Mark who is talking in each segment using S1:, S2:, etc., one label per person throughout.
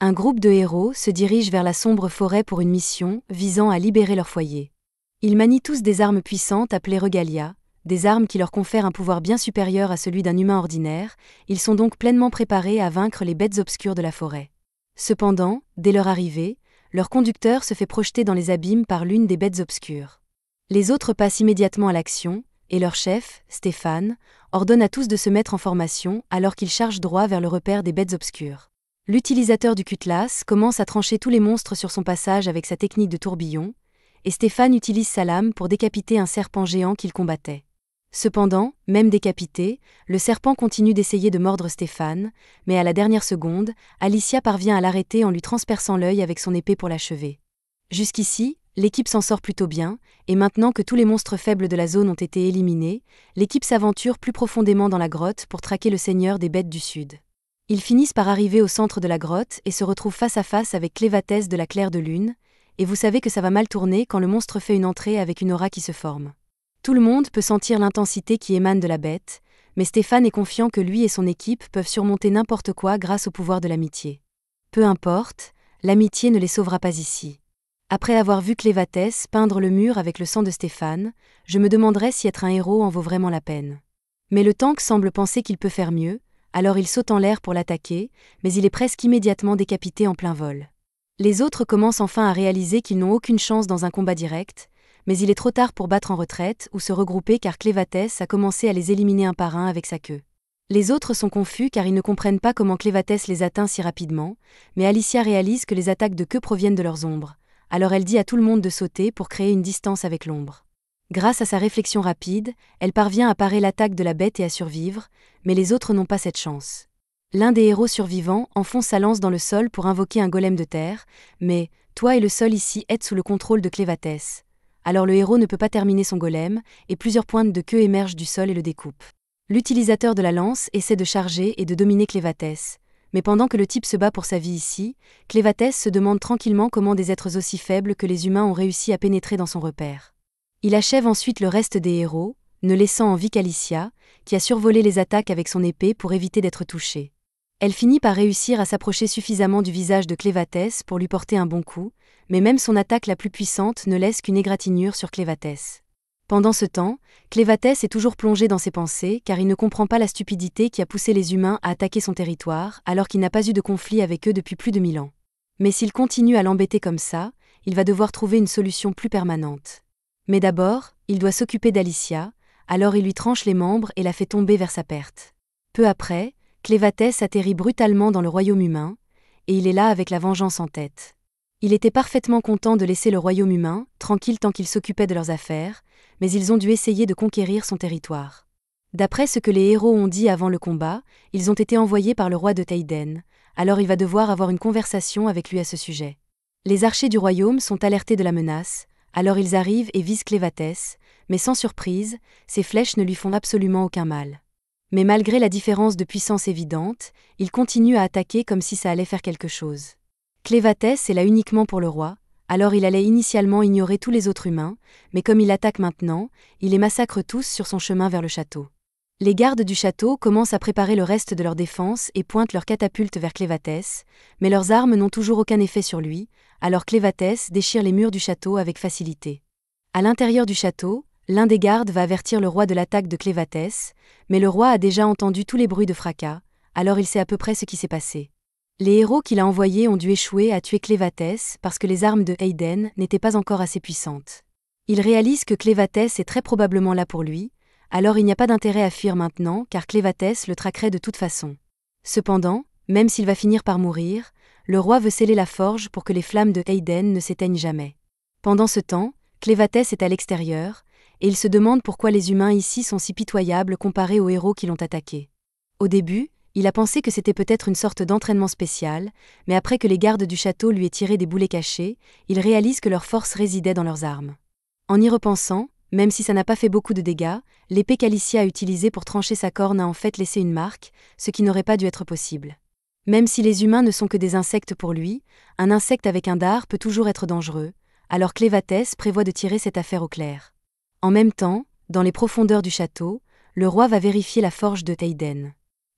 S1: Un groupe de héros se dirige vers la sombre forêt pour une mission visant à libérer leur foyer. Ils manient tous des armes puissantes appelées regalia, des armes qui leur confèrent un pouvoir bien supérieur à celui d'un humain ordinaire. Ils sont donc pleinement préparés à vaincre les bêtes obscures de la forêt. Cependant, dès leur arrivée, leur conducteur se fait projeter dans les abîmes par l'une des bêtes obscures. Les autres passent immédiatement à l'action, et leur chef, Stéphane, ordonne à tous de se mettre en formation alors qu'ils chargent droit vers le repère des bêtes obscures. L'utilisateur du cutlass commence à trancher tous les monstres sur son passage avec sa technique de tourbillon, et Stéphane utilise sa lame pour décapiter un serpent géant qu'il combattait. Cependant, même décapité, le serpent continue d'essayer de mordre Stéphane, mais à la dernière seconde, Alicia parvient à l'arrêter en lui transperçant l'œil avec son épée pour l'achever. Jusqu'ici, l'équipe s'en sort plutôt bien, et maintenant que tous les monstres faibles de la zone ont été éliminés, l'équipe s'aventure plus profondément dans la grotte pour traquer le seigneur des bêtes du Sud. Ils finissent par arriver au centre de la grotte et se retrouvent face à face avec Clévatès de la Claire de Lune, et vous savez que ça va mal tourner quand le monstre fait une entrée avec une aura qui se forme. Tout le monde peut sentir l'intensité qui émane de la bête, mais Stéphane est confiant que lui et son équipe peuvent surmonter n'importe quoi grâce au pouvoir de l'amitié. Peu importe, l'amitié ne les sauvera pas ici. Après avoir vu Clévatès peindre le mur avec le sang de Stéphane, je me demanderais si être un héros en vaut vraiment la peine. Mais le tank semble penser qu'il peut faire mieux, alors il saute en l'air pour l'attaquer, mais il est presque immédiatement décapité en plein vol. Les autres commencent enfin à réaliser qu'ils n'ont aucune chance dans un combat direct, mais il est trop tard pour battre en retraite ou se regrouper car Clévatès a commencé à les éliminer un par un avec sa queue. Les autres sont confus car ils ne comprennent pas comment Clévatès les atteint si rapidement, mais Alicia réalise que les attaques de queue proviennent de leurs ombres, alors elle dit à tout le monde de sauter pour créer une distance avec l'ombre. Grâce à sa réflexion rapide, elle parvient à parer l'attaque de la bête et à survivre, mais les autres n'ont pas cette chance. L'un des héros survivants enfonce sa lance dans le sol pour invoquer un golem de terre, mais toi et le sol ici êtes sous le contrôle de Clévatès. Alors le héros ne peut pas terminer son golem, et plusieurs pointes de queue émergent du sol et le découpent. L'utilisateur de la lance essaie de charger et de dominer Clévatès, mais pendant que le type se bat pour sa vie ici, Clévatès se demande tranquillement comment des êtres aussi faibles que les humains ont réussi à pénétrer dans son repère. Il achève ensuite le reste des héros, ne laissant en vie qu'Alicia, qui a survolé les attaques avec son épée pour éviter d'être touchée. Elle finit par réussir à s'approcher suffisamment du visage de Clévatès pour lui porter un bon coup, mais même son attaque la plus puissante ne laisse qu'une égratignure sur Clévatès. Pendant ce temps, Clévatès est toujours plongé dans ses pensées car il ne comprend pas la stupidité qui a poussé les humains à attaquer son territoire alors qu'il n'a pas eu de conflit avec eux depuis plus de 1000 ans. Mais s'il continue à l'embêter comme ça, il va devoir trouver une solution plus permanente. Mais d'abord, il doit s'occuper d'Alicia, alors il lui tranche les membres et la fait tomber vers sa perte. Peu après, Clévatès atterrit brutalement dans le royaume humain, et il est là avec la vengeance en tête. Il était parfaitement content de laisser le royaume humain, tranquille tant qu'il s'occupait de leurs affaires, mais ils ont dû essayer de conquérir son territoire. D'après ce que les héros ont dit avant le combat, ils ont été envoyés par le roi de Théiden, alors il va devoir avoir une conversation avec lui à ce sujet. Les archers du royaume sont alertés de la menace, alors ils arrivent et visent Clévatès, mais sans surprise, ses flèches ne lui font absolument aucun mal. Mais malgré la différence de puissance évidente, il continue à attaquer comme si ça allait faire quelque chose. Clévatès est là uniquement pour le roi, alors il allait initialement ignorer tous les autres humains, mais comme il attaque maintenant, il les massacre tous sur son chemin vers le château. Les gardes du château commencent à préparer le reste de leur défense et pointent leurs catapultes vers Clévatès, mais leurs armes n'ont toujours aucun effet sur lui, alors Clévatès déchire les murs du château avec facilité. À l'intérieur du château, l'un des gardes va avertir le roi de l'attaque de Clévatès, mais le roi a déjà entendu tous les bruits de fracas, alors il sait à peu près ce qui s'est passé. Les héros qu'il a envoyés ont dû échouer à tuer Clévatès parce que les armes de Théiden n'étaient pas encore assez puissantes. Il réalise que Clévatès est très probablement là pour lui, alors il n'y a pas d'intérêt à fuir maintenant car Clévatès le traquerait de toute façon. Cependant, même s'il va finir par mourir, le roi veut sceller la forge pour que les flammes de Théiden ne s'éteignent jamais. Pendant ce temps, Clévatès est à l'extérieur, et il se demande pourquoi les humains ici sont si pitoyables comparés aux héros qui l'ont attaqué. Au début, il a pensé que c'était peut-être une sorte d'entraînement spécial, mais après que les gardes du château lui aient tiré des boulets cachés, il réalise que leur force résidait dans leurs armes. En y repensant, même si ça n'a pas fait beaucoup de dégâts, l'épée qu'Alicia a utilisée pour trancher sa corne a en fait laissé une marque, ce qui n'aurait pas dû être possible. Même si les humains ne sont que des insectes pour lui, un insecte avec un dard peut toujours être dangereux, alors Clévatès prévoit de tirer cette affaire au clair. En même temps, dans les profondeurs du château, le roi va vérifier la forge de Théiden.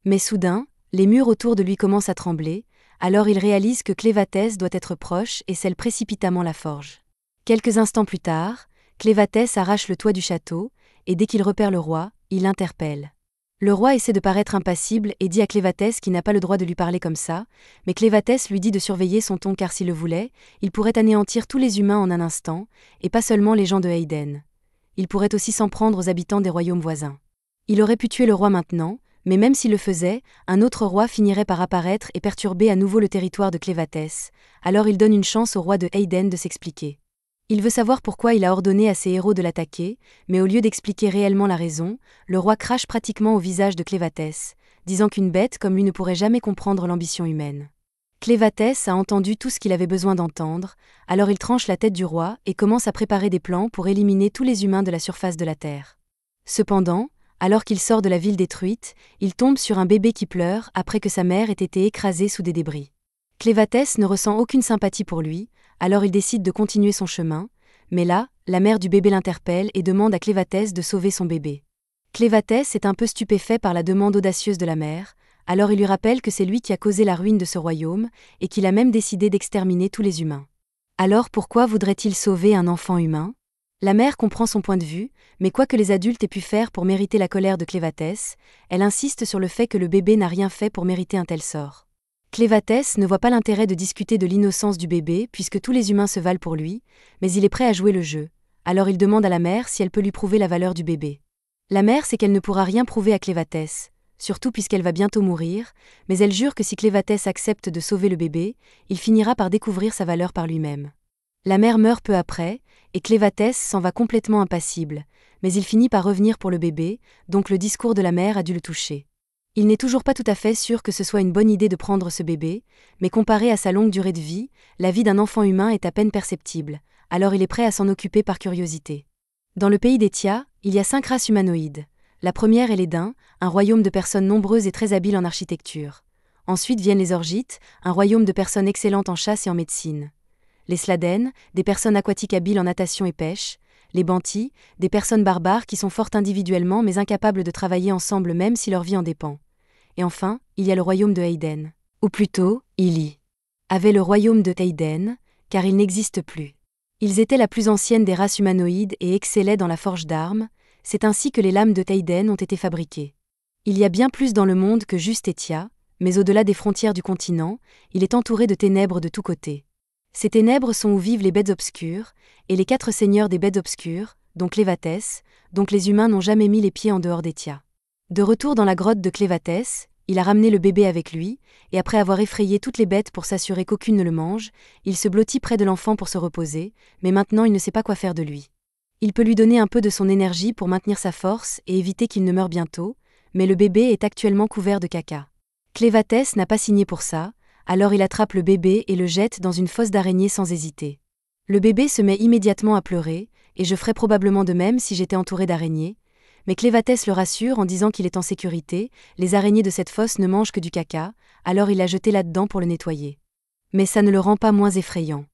S1: Mais soudain, les murs autour de lui commencent à trembler, Alors il réalise que Clévatès doit être proche et scelle précipitamment la forge. Quelques instants plus tard, Clévatès arrache le toit du château, et dès qu'il repère le roi, il l'interpelle. Le roi essaie de paraître impassible et dit à Clévatès qu'il n'a pas le droit de lui parler comme ça, mais Clévatès lui dit de surveiller son ton car s'il le voulait, il pourrait anéantir tous les humains en un instant, et pas seulement les gens de Hayden. Il pourrait aussi s'en prendre aux habitants des royaumes voisins. Il aurait pu tuer le roi maintenant, mais même s'il le faisait, un autre roi finirait par apparaître et perturber à nouveau le territoire de Clévatès, alors il donne une chance au roi de Hayden de s'expliquer. Il veut savoir pourquoi il a ordonné à ses héros de l'attaquer, mais au lieu d'expliquer réellement la raison, le roi crache pratiquement au visage de Clévatès, disant qu'une bête comme lui ne pourrait jamais comprendre l'ambition humaine. Clévatès a entendu tout ce qu'il avait besoin d'entendre, alors il tranche la tête du roi et commence à préparer des plans pour éliminer tous les humains de la surface de la terre. Cependant, alors qu'il sort de la ville détruite, il tombe sur un bébé qui pleure après que sa mère ait été écrasée sous des débris. Clévatès ne ressent aucune sympathie pour lui, alors il décide de continuer son chemin, mais là, la mère du bébé l'interpelle et demande à Clévatès de sauver son bébé. Clévatès est un peu stupéfait par la demande audacieuse de la mère, alors il lui rappelle que c'est lui qui a causé la ruine de ce royaume, et qu'il a même décidé d'exterminer tous les humains. Alors pourquoi voudrait-il sauver un enfant humain ? La mère comprend son point de vue, mais quoi que les adultes aient pu faire pour mériter la colère de Clévatès, elle insiste sur le fait que le bébé n'a rien fait pour mériter un tel sort. Clévatès ne voit pas l'intérêt de discuter de l'innocence du bébé puisque tous les humains se valent pour lui, mais il est prêt à jouer le jeu. Alors il demande à la mère si elle peut lui prouver la valeur du bébé. La mère sait qu'elle ne pourra rien prouver à Clévatès, surtout puisqu'elle va bientôt mourir, mais elle jure que si Clévatès accepte de sauver le bébé, il finira par découvrir sa valeur par lui-même. La mère meurt peu après, et Clévatès s'en va complètement impassible, mais il finit par revenir pour le bébé, donc le discours de la mère a dû le toucher. Il n'est toujours pas tout à fait sûr que ce soit une bonne idée de prendre ce bébé, mais comparé à sa longue durée de vie, la vie d'un enfant humain est à peine perceptible, alors il est prêt à s'en occuper par curiosité. Dans le pays des Tia, il y a 5 races humanoïdes. La première est les Dains, un royaume de personnes nombreuses et très habiles en architecture. Ensuite viennent les Orgites, un royaume de personnes excellentes en chasse et en médecine. Les Sladen, des personnes aquatiques habiles en natation et pêche. Les Bantis, des personnes barbares qui sont fortes individuellement mais incapables de travailler ensemble même si leur vie en dépend. Et enfin, il y a le royaume de Hayden. Ou plutôt, il y avait le royaume de Hayden, car il n'existe plus. Ils étaient la plus ancienne des races humanoïdes et excellaient dans la forge d'armes, c'est ainsi que les lames de Hayden ont été fabriquées. Il y a bien plus dans le monde que juste Etia, mais au-delà des frontières du continent, il est entouré de ténèbres de tous côtés. Ces ténèbres sont où vivent les bêtes obscures, et les 4 seigneurs des bêtes obscures, dont Clévatès, donc les humains n'ont jamais mis les pieds en dehors d'Etia. De retour dans la grotte de Clévatès, il a ramené le bébé avec lui, et après avoir effrayé toutes les bêtes pour s'assurer qu'aucune ne le mange, il se blottit près de l'enfant pour se reposer, mais maintenant il ne sait pas quoi faire de lui. Il peut lui donner un peu de son énergie pour maintenir sa force et éviter qu'il ne meure bientôt, mais le bébé est actuellement couvert de caca. Clévatès n'a pas signé pour ça, alors il attrape le bébé et le jette dans une fosse d'araignée sans hésiter. Le bébé se met immédiatement à pleurer, et je ferais probablement de même si j'étais entouré d'araignées, mais Clévatès le rassure en disant qu'il est en sécurité, les araignées de cette fosse ne mangent que du caca, alors il l'a jeté là-dedans pour le nettoyer. Mais ça ne le rend pas moins effrayant.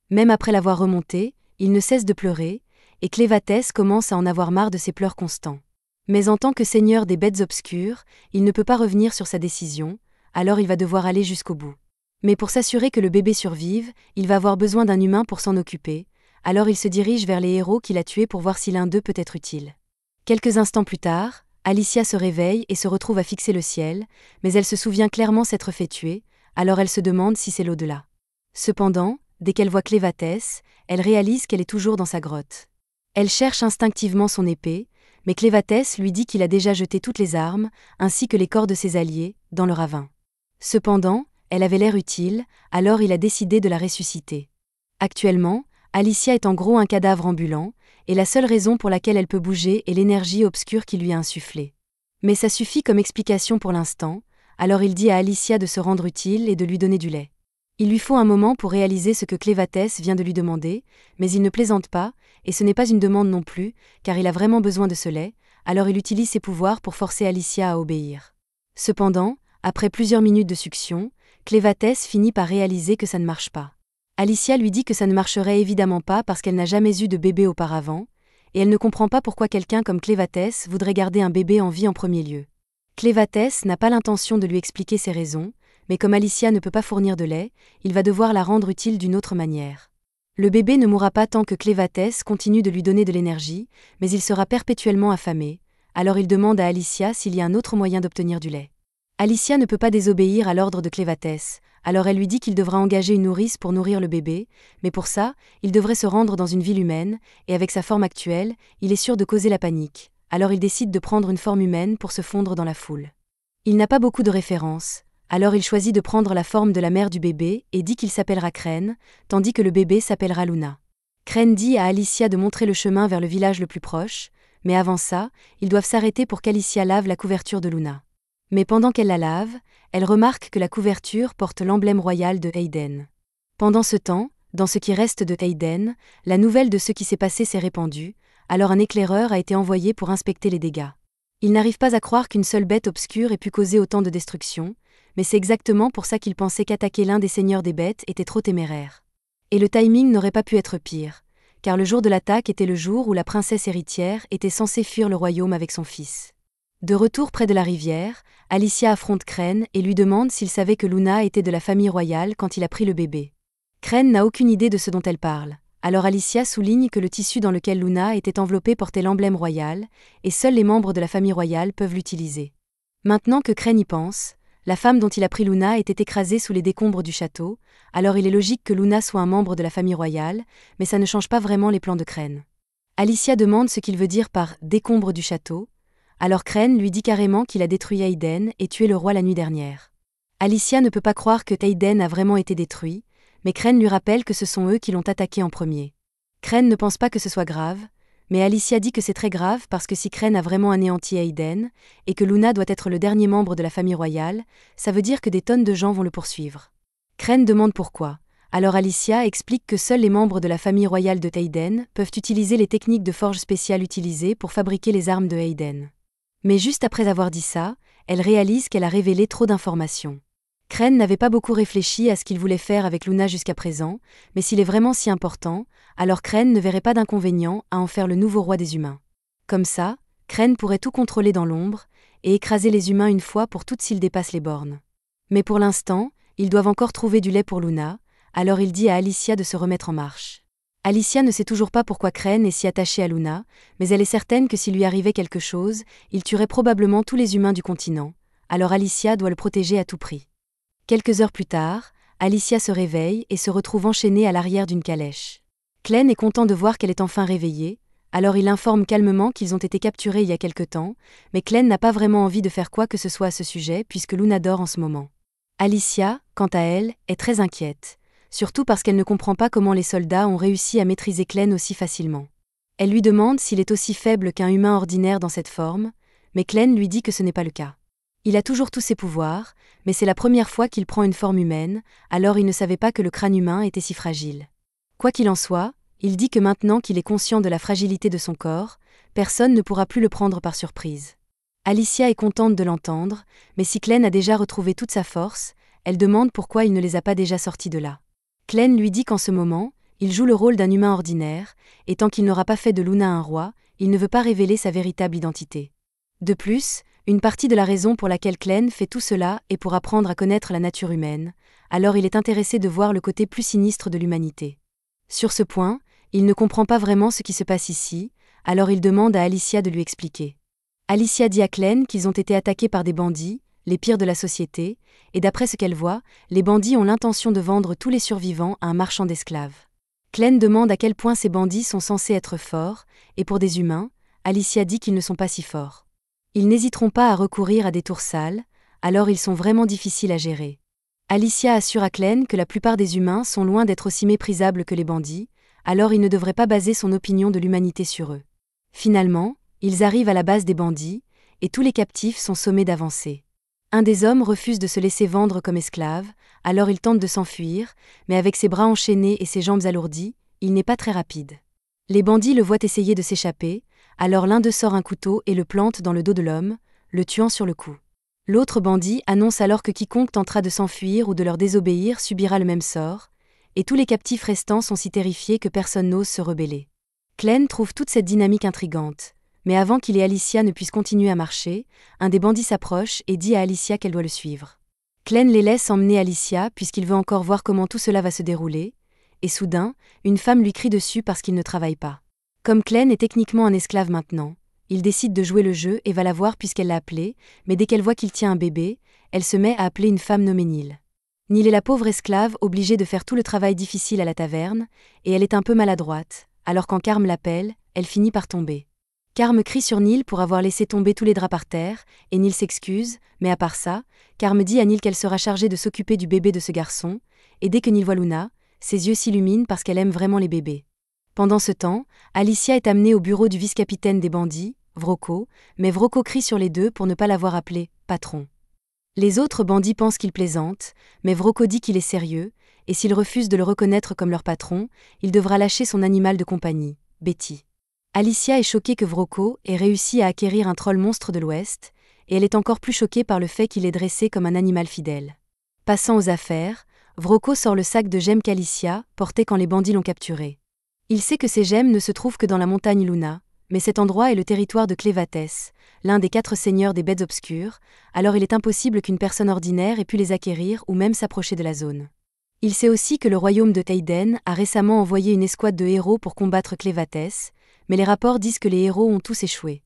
S1: Même après l'avoir remonté, il ne cesse de pleurer, et Clévatès commence à en avoir marre de ses pleurs constants. Mais en tant que seigneur des bêtes obscures, il ne peut pas revenir sur sa décision, alors il va devoir aller jusqu'au bout. Mais pour s'assurer que le bébé survive, il va avoir besoin d'un humain pour s'en occuper, alors il se dirige vers les héros qu'il a tués pour voir si l'un d'eux peut être utile. Quelques instants plus tard, Alicia se réveille et se retrouve à fixer le ciel, mais elle se souvient clairement s'être fait tuer, alors elle se demande si c'est l'au-delà. Cependant, dès qu'elle voit Clévatès, elle réalise qu'elle est toujours dans sa grotte. Elle cherche instinctivement son épée, mais Clévatès lui dit qu'il a déjà jeté toutes les armes, ainsi que les corps de ses alliés, dans le ravin. Cependant, elle avait l'air utile, alors il a décidé de la ressusciter. Actuellement, Alicia est en gros un cadavre ambulant, et la seule raison pour laquelle elle peut bouger est l'énergie obscure qui lui a insufflée. Mais ça suffit comme explication pour l'instant, alors il dit à Alicia de se rendre utile et de lui donner du lait. Il lui faut un moment pour réaliser ce que Clévatès vient de lui demander, mais il ne plaisante pas, et ce n'est pas une demande non plus, car il a vraiment besoin de ce lait, alors il utilise ses pouvoirs pour forcer Alicia à obéir. Cependant, après plusieurs minutes de succion, Clévatès finit par réaliser que ça ne marche pas. Alicia lui dit que ça ne marcherait évidemment pas parce qu'elle n'a jamais eu de bébé auparavant, et elle ne comprend pas pourquoi quelqu'un comme Clévatès voudrait garder un bébé en vie en premier lieu. Clévatès n'a pas l'intention de lui expliquer ses raisons, mais comme Alicia ne peut pas fournir de lait, il va devoir la rendre utile d'une autre manière. Le bébé ne mourra pas tant que Clévatès continue de lui donner de l'énergie, mais il sera perpétuellement affamé, alors il demande à Alicia s'il y a un autre moyen d'obtenir du lait. Alicia ne peut pas désobéir à l'ordre de Clévatès, alors elle lui dit qu'il devra engager une nourrice pour nourrir le bébé, mais pour ça, il devrait se rendre dans une ville humaine, et avec sa forme actuelle, il est sûr de causer la panique, alors il décide de prendre une forme humaine pour se fondre dans la foule. Il n'a pas beaucoup de références, alors il choisit de prendre la forme de la mère du bébé et dit qu'il s'appellera Crène, tandis que le bébé s'appellera Luna. Crène dit à Alicia de montrer le chemin vers le village le plus proche, mais avant ça, ils doivent s'arrêter pour qu'Alicia lave la couverture de Luna. Mais pendant qu'elle la lave, elle remarque que la couverture porte l'emblème royal de Hayden. Pendant ce temps, dans ce qui reste de Hayden, la nouvelle de ce qui s'est passé s'est répandue, alors un éclaireur a été envoyé pour inspecter les dégâts. Il n'arrive pas à croire qu'une seule bête obscure ait pu causer autant de destruction, mais c'est exactement pour ça qu'il pensait qu'attaquer l'un des seigneurs des bêtes était trop téméraire. Et le timing n'aurait pas pu être pire, car le jour de l'attaque était le jour où la princesse héritière était censée fuir le royaume avec son fils. De retour près de la rivière, Alicia affronte Crène et lui demande s'il savait que Luna était de la famille royale quand il a pris le bébé. Crène n'a aucune idée de ce dont elle parle, alors Alicia souligne que le tissu dans lequel Luna était enveloppée portait l'emblème royal, et seuls les membres de la famille royale peuvent l'utiliser. Maintenant que Crène y pense, la femme dont il a pris Luna était écrasée sous les décombres du château, alors il est logique que Luna soit un membre de la famille royale, mais ça ne change pas vraiment les plans de Crène. Alicia demande ce qu'il veut dire par « décombres du château », alors Crène lui dit carrément qu'il a détruit Hayden et tué le roi la nuit dernière. Alicia ne peut pas croire que Hayden a vraiment été détruit, mais Crène lui rappelle que ce sont eux qui l'ont attaqué en premier. Crène ne pense pas que ce soit grave, mais Alicia dit que c'est très grave parce que si Crène a vraiment anéanti Hayden, et que Luna doit être le dernier membre de la famille royale, ça veut dire que des tonnes de gens vont le poursuivre. Crène demande pourquoi. Alors Alicia explique que seuls les membres de la famille royale de Hayden peuvent utiliser les techniques de forge spéciale utilisées pour fabriquer les armes de Hayden. Mais juste après avoir dit ça, elle réalise qu'elle a révélé trop d'informations. Crène n'avait pas beaucoup réfléchi à ce qu'il voulait faire avec Luna jusqu'à présent, mais s'il est vraiment si important, alors Crène ne verrait pas d'inconvénient à en faire le nouveau roi des humains. Comme ça, Crène pourrait tout contrôler dans l'ombre, et écraser les humains une fois pour toutes s'ils dépassent les bornes. Mais pour l'instant, ils doivent encore trouver du lait pour Luna, alors il dit à Alicia de se remettre en marche. Alicia ne sait toujours pas pourquoi Crène est si attachée à Luna, mais elle est certaine que s'il lui arrivait quelque chose, il tuerait probablement tous les humains du continent, alors Alicia doit le protéger à tout prix. Quelques heures plus tard, Alicia se réveille et se retrouve enchaînée à l'arrière d'une calèche. Crène est content de voir qu'elle est enfin réveillée, alors il informe calmement qu'ils ont été capturés il y a quelque temps, mais Crène n'a pas vraiment envie de faire quoi que ce soit à ce sujet puisque Luna dort en ce moment. Alicia, quant à elle, est très inquiète, surtout parce qu'elle ne comprend pas comment les soldats ont réussi à maîtriser Crène aussi facilement. Elle lui demande s'il est aussi faible qu'un humain ordinaire dans cette forme, mais Crène lui dit que ce n'est pas le cas. Il a toujours tous ses pouvoirs, mais c'est la première fois qu'il prend une forme humaine, alors il ne savait pas que le crâne humain était si fragile. Quoi qu'il en soit, il dit que maintenant qu'il est conscient de la fragilité de son corps, personne ne pourra plus le prendre par surprise. Alicia est contente de l'entendre, mais si Crène a déjà retrouvé toute sa force, elle demande pourquoi il ne les a pas déjà sortis de là. Crène lui dit qu'en ce moment, il joue le rôle d'un humain ordinaire, et tant qu'il n'aura pas fait de Luna un roi, il ne veut pas révéler sa véritable identité. De plus, une partie de la raison pour laquelle Crène fait tout cela est pour apprendre à connaître la nature humaine, alors il est intéressé de voir le côté plus sinistre de l'humanité. Sur ce point, il ne comprend pas vraiment ce qui se passe ici, alors il demande à Alicia de lui expliquer. Alicia dit à Crène qu'ils ont été attaqués par des bandits, les pires de la société, et d'après ce qu'elle voit, les bandits ont l'intention de vendre tous les survivants à un marchand d'esclaves. Crène demande à quel point ces bandits sont censés être forts, et pour des humains, Alicia dit qu'ils ne sont pas si forts. Ils n'hésiteront pas à recourir à des tours sales, alors ils sont vraiment difficiles à gérer. Alicia assure à Crène que la plupart des humains sont loin d'être aussi méprisables que les bandits, alors il ne devrait pas baser son opinion de l'humanité sur eux. Finalement, ils arrivent à la base des bandits, et tous les captifs sont sommés d'avancer. Un des hommes refuse de se laisser vendre comme esclave, alors il tente de s'enfuir, mais avec ses bras enchaînés et ses jambes alourdies, il n'est pas très rapide. Les bandits le voient essayer de s'échapper, alors l'un d'eux sort un couteau et le plante dans le dos de l'homme, le tuant sur le coup. L'autre bandit annonce alors que quiconque tentera de s'enfuir ou de leur désobéir subira le même sort, et tous les captifs restants sont si terrifiés que personne n'ose se rebeller. Crène trouve toute cette dynamique intrigante, mais avant qu'il et Alicia ne puissent continuer à marcher, un des bandits s'approche et dit à Alicia qu'elle doit le suivre. Clem les laisse emmener Alicia puisqu'il veut encore voir comment tout cela va se dérouler, et soudain, une femme lui crie dessus parce qu'il ne travaille pas. Comme Clem est techniquement un esclave maintenant, il décide de jouer le jeu et va la voir puisqu'elle l'a appelé, mais dès qu'elle voit qu'il tient un bébé, elle se met à appeler une femme nommée Neil. Neil est la pauvre esclave obligée de faire tout le travail difficile à la taverne, et elle est un peu maladroite, alors quand Carm l'appelle, elle finit par tomber. Carm crie sur Neil pour avoir laissé tomber tous les draps par terre, et Neil s'excuse, mais à part ça, Carm dit à Neil qu'elle sera chargée de s'occuper du bébé de ce garçon, et dès que Neil voit Luna, ses yeux s'illuminent parce qu'elle aime vraiment les bébés. Pendant ce temps, Alicia est amenée au bureau du vice-capitaine des bandits, Vroko, mais Vroko crie sur les deux pour ne pas l'avoir appelé « patron ». Les autres bandits pensent qu'il plaisante, mais Vroko dit qu'il est sérieux, et s'il refuse de le reconnaître comme leur patron, il devra lâcher son animal de compagnie, Betty. Alicia est choquée que Vroko ait réussi à acquérir un troll monstre de l'Ouest, et elle est encore plus choquée par le fait qu'il est dressé comme un animal fidèle. Passant aux affaires, Vroko sort le sac de gemmes qu'Alicia portait quand les bandits l'ont capturé. Il sait que ces gemmes ne se trouvent que dans la montagne Luna, mais cet endroit est le territoire de Clévatès, l'un des 4 seigneurs des bêtes obscures, alors il est impossible qu'une personne ordinaire ait pu les acquérir ou même s'approcher de la zone. Il sait aussi que le royaume de Théiden a récemment envoyé une escouade de héros pour combattre Clévatès, mais les rapports disent que les héros ont tous échoué.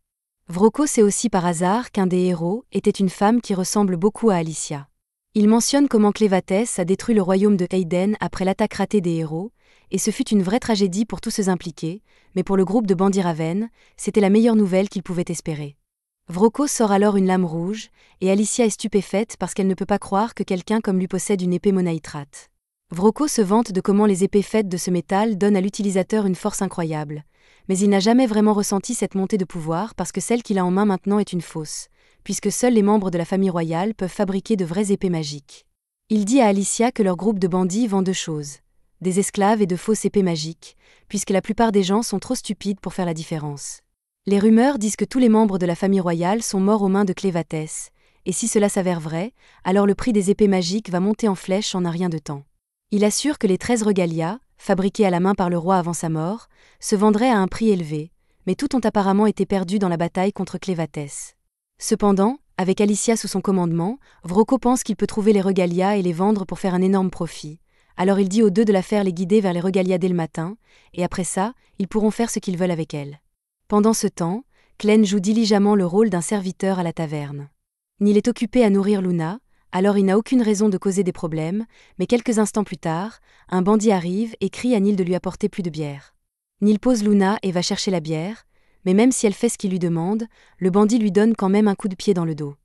S1: Vroko sait aussi par hasard qu'un des héros était une femme qui ressemble beaucoup à Alicia. Il mentionne comment Clévatès a détruit le royaume de Théiden après l'attaque ratée des héros, et ce fut une vraie tragédie pour tous ceux impliqués, mais pour le groupe de bandits Raven, c'était la meilleure nouvelle qu'ils pouvaient espérer. Vroko sort alors une lame rouge, et Alicia est stupéfaite parce qu'elle ne peut pas croire que quelqu'un comme lui possède une épée monaïtrate. Vroko se vante de comment les épées faites de ce métal donnent à l'utilisateur une force incroyable, mais il n'a jamais vraiment ressenti cette montée de pouvoir parce que celle qu'il a en main maintenant est une fausse, puisque seuls les membres de la famille royale peuvent fabriquer de vraies épées magiques. Il dit à Alicia que leur groupe de bandits vend 2 choses, des esclaves et de fausses épées magiques, puisque la plupart des gens sont trop stupides pour faire la différence. Les rumeurs disent que tous les membres de la famille royale sont morts aux mains de Clévatès, et si cela s'avère vrai, alors le prix des épées magiques va monter en flèche en un rien de temps. Il assure que les 13 regalias, fabriqués à la main par le roi avant sa mort, se vendraient à un prix élevé, mais tout ont apparemment été perdus dans la bataille contre Clévatès. Cependant, avec Alicia sous son commandement, Vroko pense qu'il peut trouver les regalias et les vendre pour faire un énorme profit. Alors il dit aux 2 de la faire les guider vers les regalias dès le matin, et après ça, ils pourront faire ce qu'ils veulent avec elles. Pendant ce temps, Clem joue diligemment le rôle d'un serviteur à la taverne. Neil est occupé à nourrir Luna, alors il n'a aucune raison de causer des problèmes, mais quelques instants plus tard, un bandit arrive et crie à Neil de lui apporter plus de bière. Neil pose Luna et va chercher la bière, mais même si elle fait ce qu'il lui demande, le bandit lui donne quand même un coup de pied dans le dos.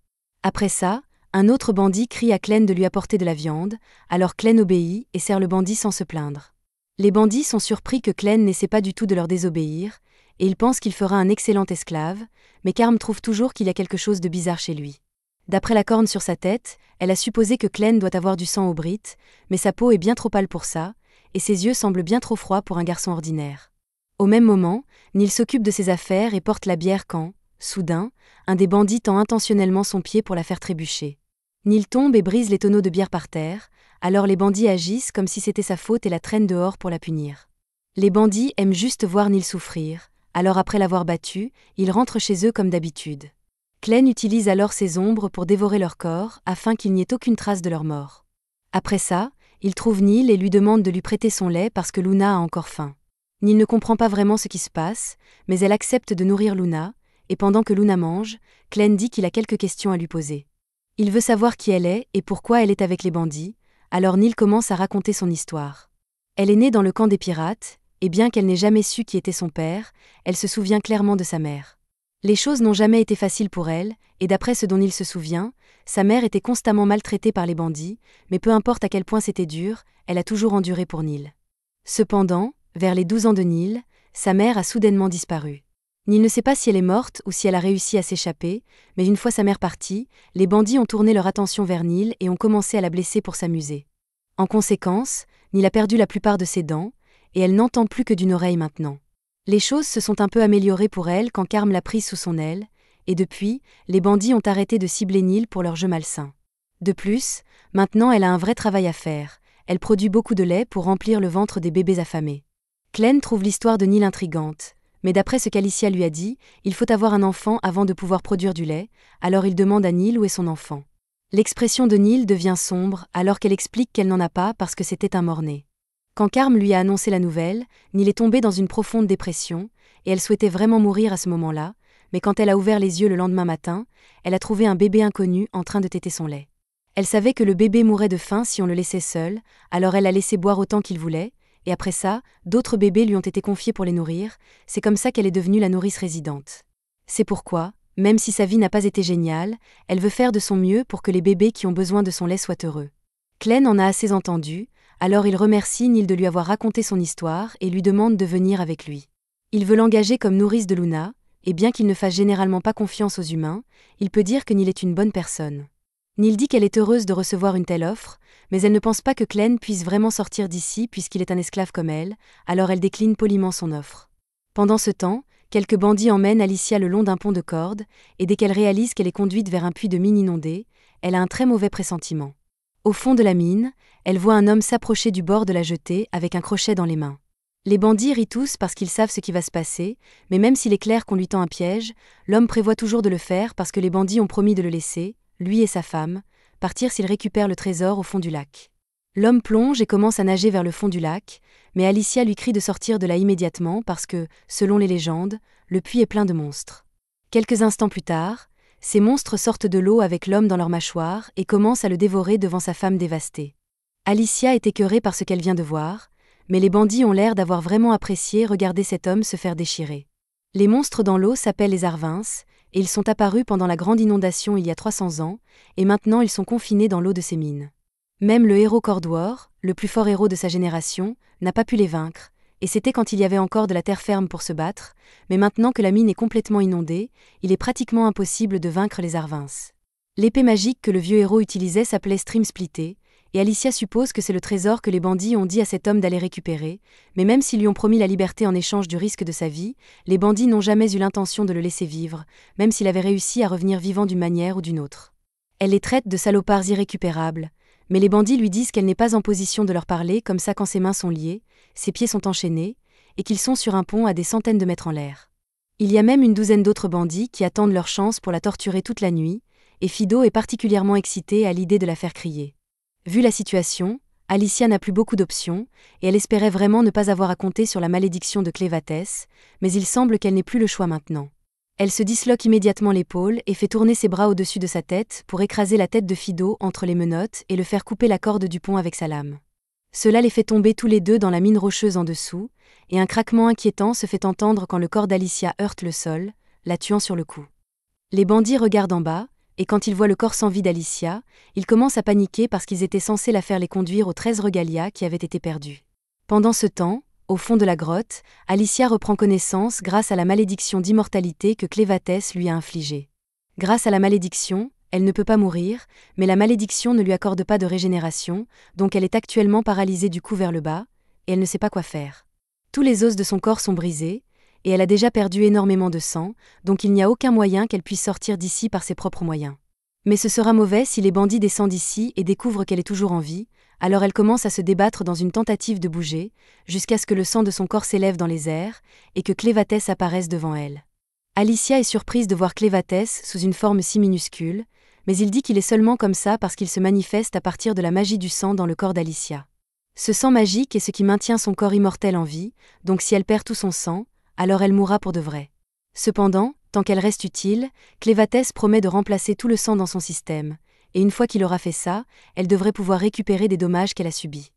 S1: Après ça, un autre bandit crie à Clem de lui apporter de la viande, alors Clem obéit et sert le bandit sans se plaindre. Les bandits sont surpris que Clem n'essaie pas du tout de leur désobéir, et ils pensent qu'il fera un excellent esclave, mais Carm trouve toujours qu'il y a quelque chose de bizarre chez lui. D'après la corne sur sa tête, elle a supposé que Clem doit avoir du sang au brit, mais sa peau est bien trop pâle pour ça, et ses yeux semblent bien trop froids pour un garçon ordinaire. Au même moment, Neil s'occupe de ses affaires et porte la bière quand, soudain, un des bandits tend intentionnellement son pied pour la faire trébucher. Neil tombe et brise les tonneaux de bière par terre, alors les bandits agissent comme si c'était sa faute et la traînent dehors pour la punir. Les bandits aiment juste voir Neil souffrir, alors après l'avoir battu, ils rentrent chez eux comme d'habitude. Clem utilise alors ses ombres pour dévorer leur corps afin qu'il n'y ait aucune trace de leur mort. Après ça, il trouve Neil et lui demande de lui prêter son lait parce que Luna a encore faim. Neil ne comprend pas vraiment ce qui se passe, mais elle accepte de nourrir Luna, et pendant que Luna mange, Clem dit qu'il a quelques questions à lui poser. Il veut savoir qui elle est et pourquoi elle est avec les bandits, alors Neil commence à raconter son histoire. Elle est née dans le camp des pirates, et bien qu'elle n'ait jamais su qui était son père, elle se souvient clairement de sa mère. Les choses n'ont jamais été faciles pour elle, et d'après ce dont Neil se souvient, sa mère était constamment maltraitée par les bandits, mais peu importe à quel point c'était dur, elle a toujours enduré pour Neil. Cependant, vers les 12 ans de Neil, sa mère a soudainement disparu. Neil ne sait pas si elle est morte ou si elle a réussi à s'échapper, mais une fois sa mère partie, les bandits ont tourné leur attention vers Neil et ont commencé à la blesser pour s'amuser. En conséquence, Neil a perdu la plupart de ses dents, et elle n'entend plus que d'une oreille maintenant. Les choses se sont un peu améliorées pour elle quand Carm l'a prise sous son aile, et depuis, les bandits ont arrêté de cibler Neil pour leur jeu malsain. De plus, maintenant elle a un vrai travail à faire, elle produit beaucoup de lait pour remplir le ventre des bébés affamés. Clem trouve l'histoire de Neil intrigante, mais d'après ce qu'Alicia lui a dit, il faut avoir un enfant avant de pouvoir produire du lait, alors il demande à Neil où est son enfant. L'expression de Neil devient sombre alors qu'elle explique qu'elle n'en a pas parce que c'était un mort-né. Quand Carm lui a annoncé la nouvelle, Neil est tombée dans une profonde dépression, et elle souhaitait vraiment mourir à ce moment-là, mais quand elle a ouvert les yeux le lendemain matin, elle a trouvé un bébé inconnu en train de téter son lait. Elle savait que le bébé mourrait de faim si on le laissait seul, alors elle l'a laissé boire autant qu'il voulait, et après ça, d'autres bébés lui ont été confiés pour les nourrir, c'est comme ça qu'elle est devenue la nourrice résidente. C'est pourquoi, même si sa vie n'a pas été géniale, elle veut faire de son mieux pour que les bébés qui ont besoin de son lait soient heureux. Clem en a assez entendu, alors il remercie Neil de lui avoir raconté son histoire et lui demande de venir avec lui. Il veut l'engager comme nourrice de Luna, et bien qu'il ne fasse généralement pas confiance aux humains, il peut dire que Neil est une bonne personne. Neil dit qu'elle est heureuse de recevoir une telle offre, mais elle ne pense pas que Clem puisse vraiment sortir d'ici puisqu'il est un esclave comme elle, alors elle décline poliment son offre. Pendant ce temps, quelques bandits emmènent Alicia le long d'un pont de corde, et dès qu'elle réalise qu'elle est conduite vers un puits de mine inondé, elle a un très mauvais pressentiment. Au fond de la mine, elle voit un homme s'approcher du bord de la jetée avec un crochet dans les mains. Les bandits rient tous parce qu'ils savent ce qui va se passer, mais même s'il est clair qu'on lui tend un piège, l'homme prévoit toujours de le faire parce que les bandits ont promis de le laisser, lui et sa femme, partir s'ils récupèrent le trésor au fond du lac. L'homme plonge et commence à nager vers le fond du lac, mais Alicia lui crie de sortir de là immédiatement parce que, selon les légendes, le puits est plein de monstres. Quelques instants plus tard, ces monstres sortent de l'eau avec l'homme dans leurs mâchoires et commencent à le dévorer devant sa femme dévastée. Alicia est écœurée par ce qu'elle vient de voir, mais les bandits ont l'air d'avoir vraiment apprécié regarder cet homme se faire déchirer. Les monstres dans l'eau s'appellent les Arvins, et ils sont apparus pendant la grande inondation il y a 300 ans, et maintenant ils sont confinés dans l'eau de ces mines. Même le héros Cordwar, le plus fort héros de sa génération, n'a pas pu les vaincre, et c'était quand il y avait encore de la terre ferme pour se battre, mais maintenant que la mine est complètement inondée, il est pratiquement impossible de vaincre les Arvins. L'épée magique que le vieux héros utilisait s'appelait Stream Splitter, et Alicia suppose que c'est le trésor que les bandits ont dit à cet homme d'aller récupérer, mais même s'ils lui ont promis la liberté en échange du risque de sa vie, les bandits n'ont jamais eu l'intention de le laisser vivre, même s'il avait réussi à revenir vivant d'une manière ou d'une autre. Elle les traite de salopards irrécupérables, mais les bandits lui disent qu'elle n'est pas en position de leur parler comme ça quand ses mains sont liées, ses pieds sont enchaînés, et qu'ils sont sur un pont à des centaines de mètres en l'air. Il y a même une douzaine d'autres bandits qui attendent leur chance pour la torturer toute la nuit, et Fido est particulièrement excitée à l'idée de la faire crier. Vu la situation, Alicia n'a plus beaucoup d'options, et elle espérait vraiment ne pas avoir à compter sur la malédiction de Clévatès, mais il semble qu'elle n'ait plus le choix maintenant. Elle se disloque immédiatement l'épaule et fait tourner ses bras au-dessus de sa tête pour écraser la tête de Fido entre les menottes et le faire couper la corde du pont avec sa lame. Cela les fait tomber tous les deux dans la mine rocheuse en dessous, et un craquement inquiétant se fait entendre quand le corps d'Alicia heurte le sol, la tuant sur le coup. Les bandits regardent en bas, et quand ils voient le corps sans vie d'Alicia, ils commencent à paniquer parce qu'ils étaient censés la faire les conduire aux 13 regalias qui avaient été perdus. Pendant ce temps, au fond de la grotte, Alicia reprend connaissance grâce à la malédiction d'immortalité que Clévatès lui a infligée. Grâce à la malédiction, elle ne peut pas mourir, mais la malédiction ne lui accorde pas de régénération, donc elle est actuellement paralysée du cou vers le bas, et elle ne sait pas quoi faire. Tous les os de son corps sont brisés, et elle a déjà perdu énormément de sang, donc il n'y a aucun moyen qu'elle puisse sortir d'ici par ses propres moyens. Mais ce sera mauvais si les bandits descendent ici et découvrent qu'elle est toujours en vie, alors elle commence à se débattre dans une tentative de bouger, jusqu'à ce que le sang de son corps s'élève dans les airs, et que Clévatès apparaisse devant elle. Alicia est surprise de voir Clévatès sous une forme si minuscule, mais il dit qu'il est seulement comme ça parce qu'il se manifeste à partir de la magie du sang dans le corps d'Alicia. Ce sang magique est ce qui maintient son corps immortel en vie, donc si elle perd tout son sang, alors elle mourra pour de vrai. Cependant, tant qu'elle reste utile, Clévatès promet de remplacer tout le sang dans son système, et une fois qu'il aura fait ça, elle devrait pouvoir récupérer des dommages qu'elle a subis.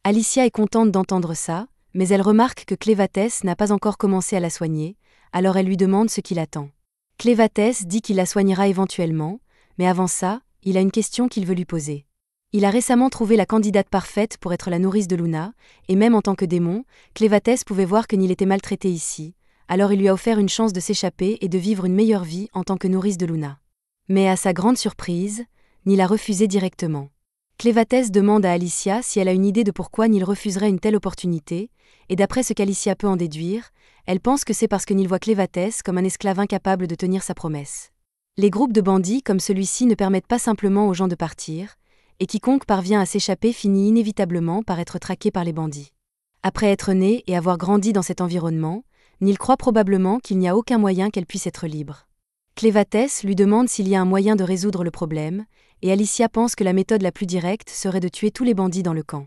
S1: Alicia est contente d'entendre ça, mais elle remarque que Clévatès n'a pas encore commencé à la soigner, alors elle lui demande ce qu'il attend. Clévatès dit qu'il la soignera éventuellement, mais avant ça, il a une question qu'il veut lui poser. Il a récemment trouvé la candidate parfaite pour être la nourrice de Luna, et même en tant que démon, Clévatès pouvait voir que Neil était maltraité ici, alors il lui a offert une chance de s'échapper et de vivre une meilleure vie en tant que nourrice de Luna. Mais à sa grande surprise, Neil a refusé directement. Clévatès demande à Alicia si elle a une idée de pourquoi Neil refuserait une telle opportunité, et d'après ce qu'Alicia peut en déduire, elle pense que c'est parce que Neil voit Clévatès comme un esclave incapable de tenir sa promesse. Les groupes de bandits comme celui-ci ne permettent pas simplement aux gens de partir, et quiconque parvient à s'échapper finit inévitablement par être traqué par les bandits. Après être né et avoir grandi dans cet environnement, Neil croit probablement qu'il n'y a aucun moyen qu'elle puisse être libre. Clévatès lui demande s'il y a un moyen de résoudre le problème, et Alicia pense que la méthode la plus directe serait de tuer tous les bandits dans le camp.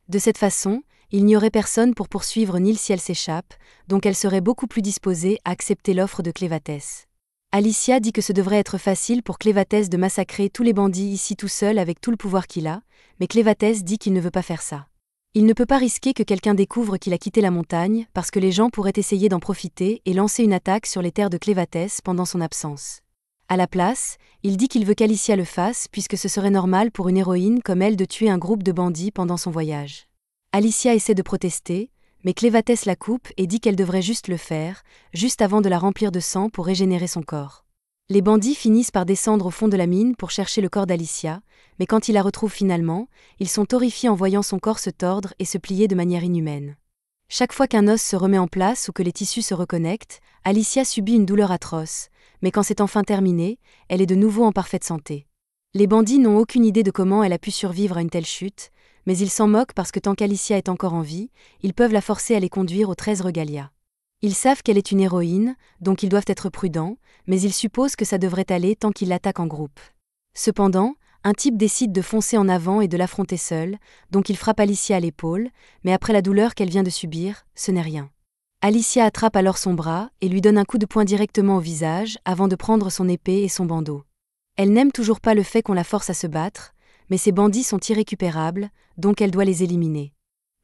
S1: De cette façon, il n'y aurait personne pour poursuivre Neil si elle s'échappe, donc elle serait beaucoup plus disposée à accepter l'offre de Clévatès. Alicia dit que ce devrait être facile pour Clévatès de massacrer tous les bandits ici tout seul avec tout le pouvoir qu'il a, mais Clévatès dit qu'il ne veut pas faire ça. Il ne peut pas risquer que quelqu'un découvre qu'il a quitté la montagne, parce que les gens pourraient essayer d'en profiter et lancer une attaque sur les terres de Clévatès pendant son absence. À la place, il dit qu'il veut qu'Alicia le fasse puisque ce serait normal pour une héroïne comme elle de tuer un groupe de bandits pendant son voyage. Alicia essaie de protester, mais Clévatès la coupe et dit qu'elle devrait juste le faire, juste avant de la remplir de sang pour régénérer son corps. Les bandits finissent par descendre au fond de la mine pour chercher le corps d'Alicia, mais quand ils la retrouvent finalement, ils sont horrifiés en voyant son corps se tordre et se plier de manière inhumaine. Chaque fois qu'un os se remet en place ou que les tissus se reconnectent, Alicia subit une douleur atroce, mais quand c'est enfin terminé, elle est de nouveau en parfaite santé. Les bandits n'ont aucune idée de comment elle a pu survivre à une telle chute, mais ils s'en moquent parce que tant qu'Alicia est encore en vie, ils peuvent la forcer à les conduire aux 13 Regalia. Ils savent qu'elle est une héroïne, donc ils doivent être prudents, mais ils supposent que ça devrait aller tant qu'ils l'attaquent en groupe. Cependant, un type décide de foncer en avant et de l'affronter seul, donc il frappe Alicia à l'épaule, mais après la douleur qu'elle vient de subir, ce n'est rien. Alicia attrape alors son bras et lui donne un coup de poing directement au visage avant de prendre son épée et son bandeau. Elle n'aime toujours pas le fait qu'on la force à se battre, mais ces bandits sont irrécupérables, donc elle doit les éliminer.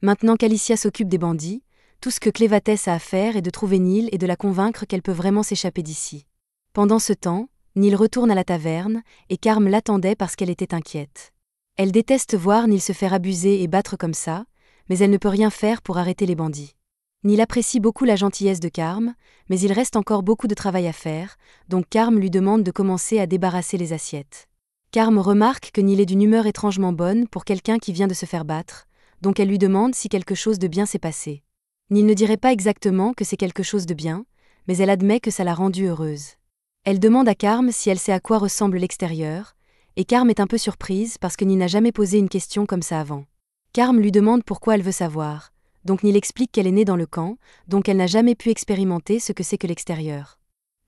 S1: Maintenant qu'Alicia s'occupe des bandits, tout ce que Clévatès a à faire est de trouver Neil et de la convaincre qu'elle peut vraiment s'échapper d'ici. Pendant ce temps, Neil retourne à la taverne, et Carme l'attendait parce qu'elle était inquiète. Elle déteste voir Neil se faire abuser et battre comme ça, mais elle ne peut rien faire pour arrêter les bandits. Neil apprécie beaucoup la gentillesse de Carme, mais il reste encore beaucoup de travail à faire, donc Carme lui demande de commencer à débarrasser les assiettes. Carme remarque que Neil est d'une humeur étrangement bonne pour quelqu'un qui vient de se faire battre, donc elle lui demande si quelque chose de bien s'est passé. Neil ne dirait pas exactement que c'est quelque chose de bien, mais elle admet que ça l'a rendue heureuse. Elle demande à Carme si elle sait à quoi ressemble l'extérieur, et Carme est un peu surprise parce que Neil n'a jamais posé une question comme ça avant. Carme lui demande pourquoi elle veut savoir, donc Neil explique qu'elle est née dans le camp, donc elle n'a jamais pu expérimenter ce que c'est que l'extérieur.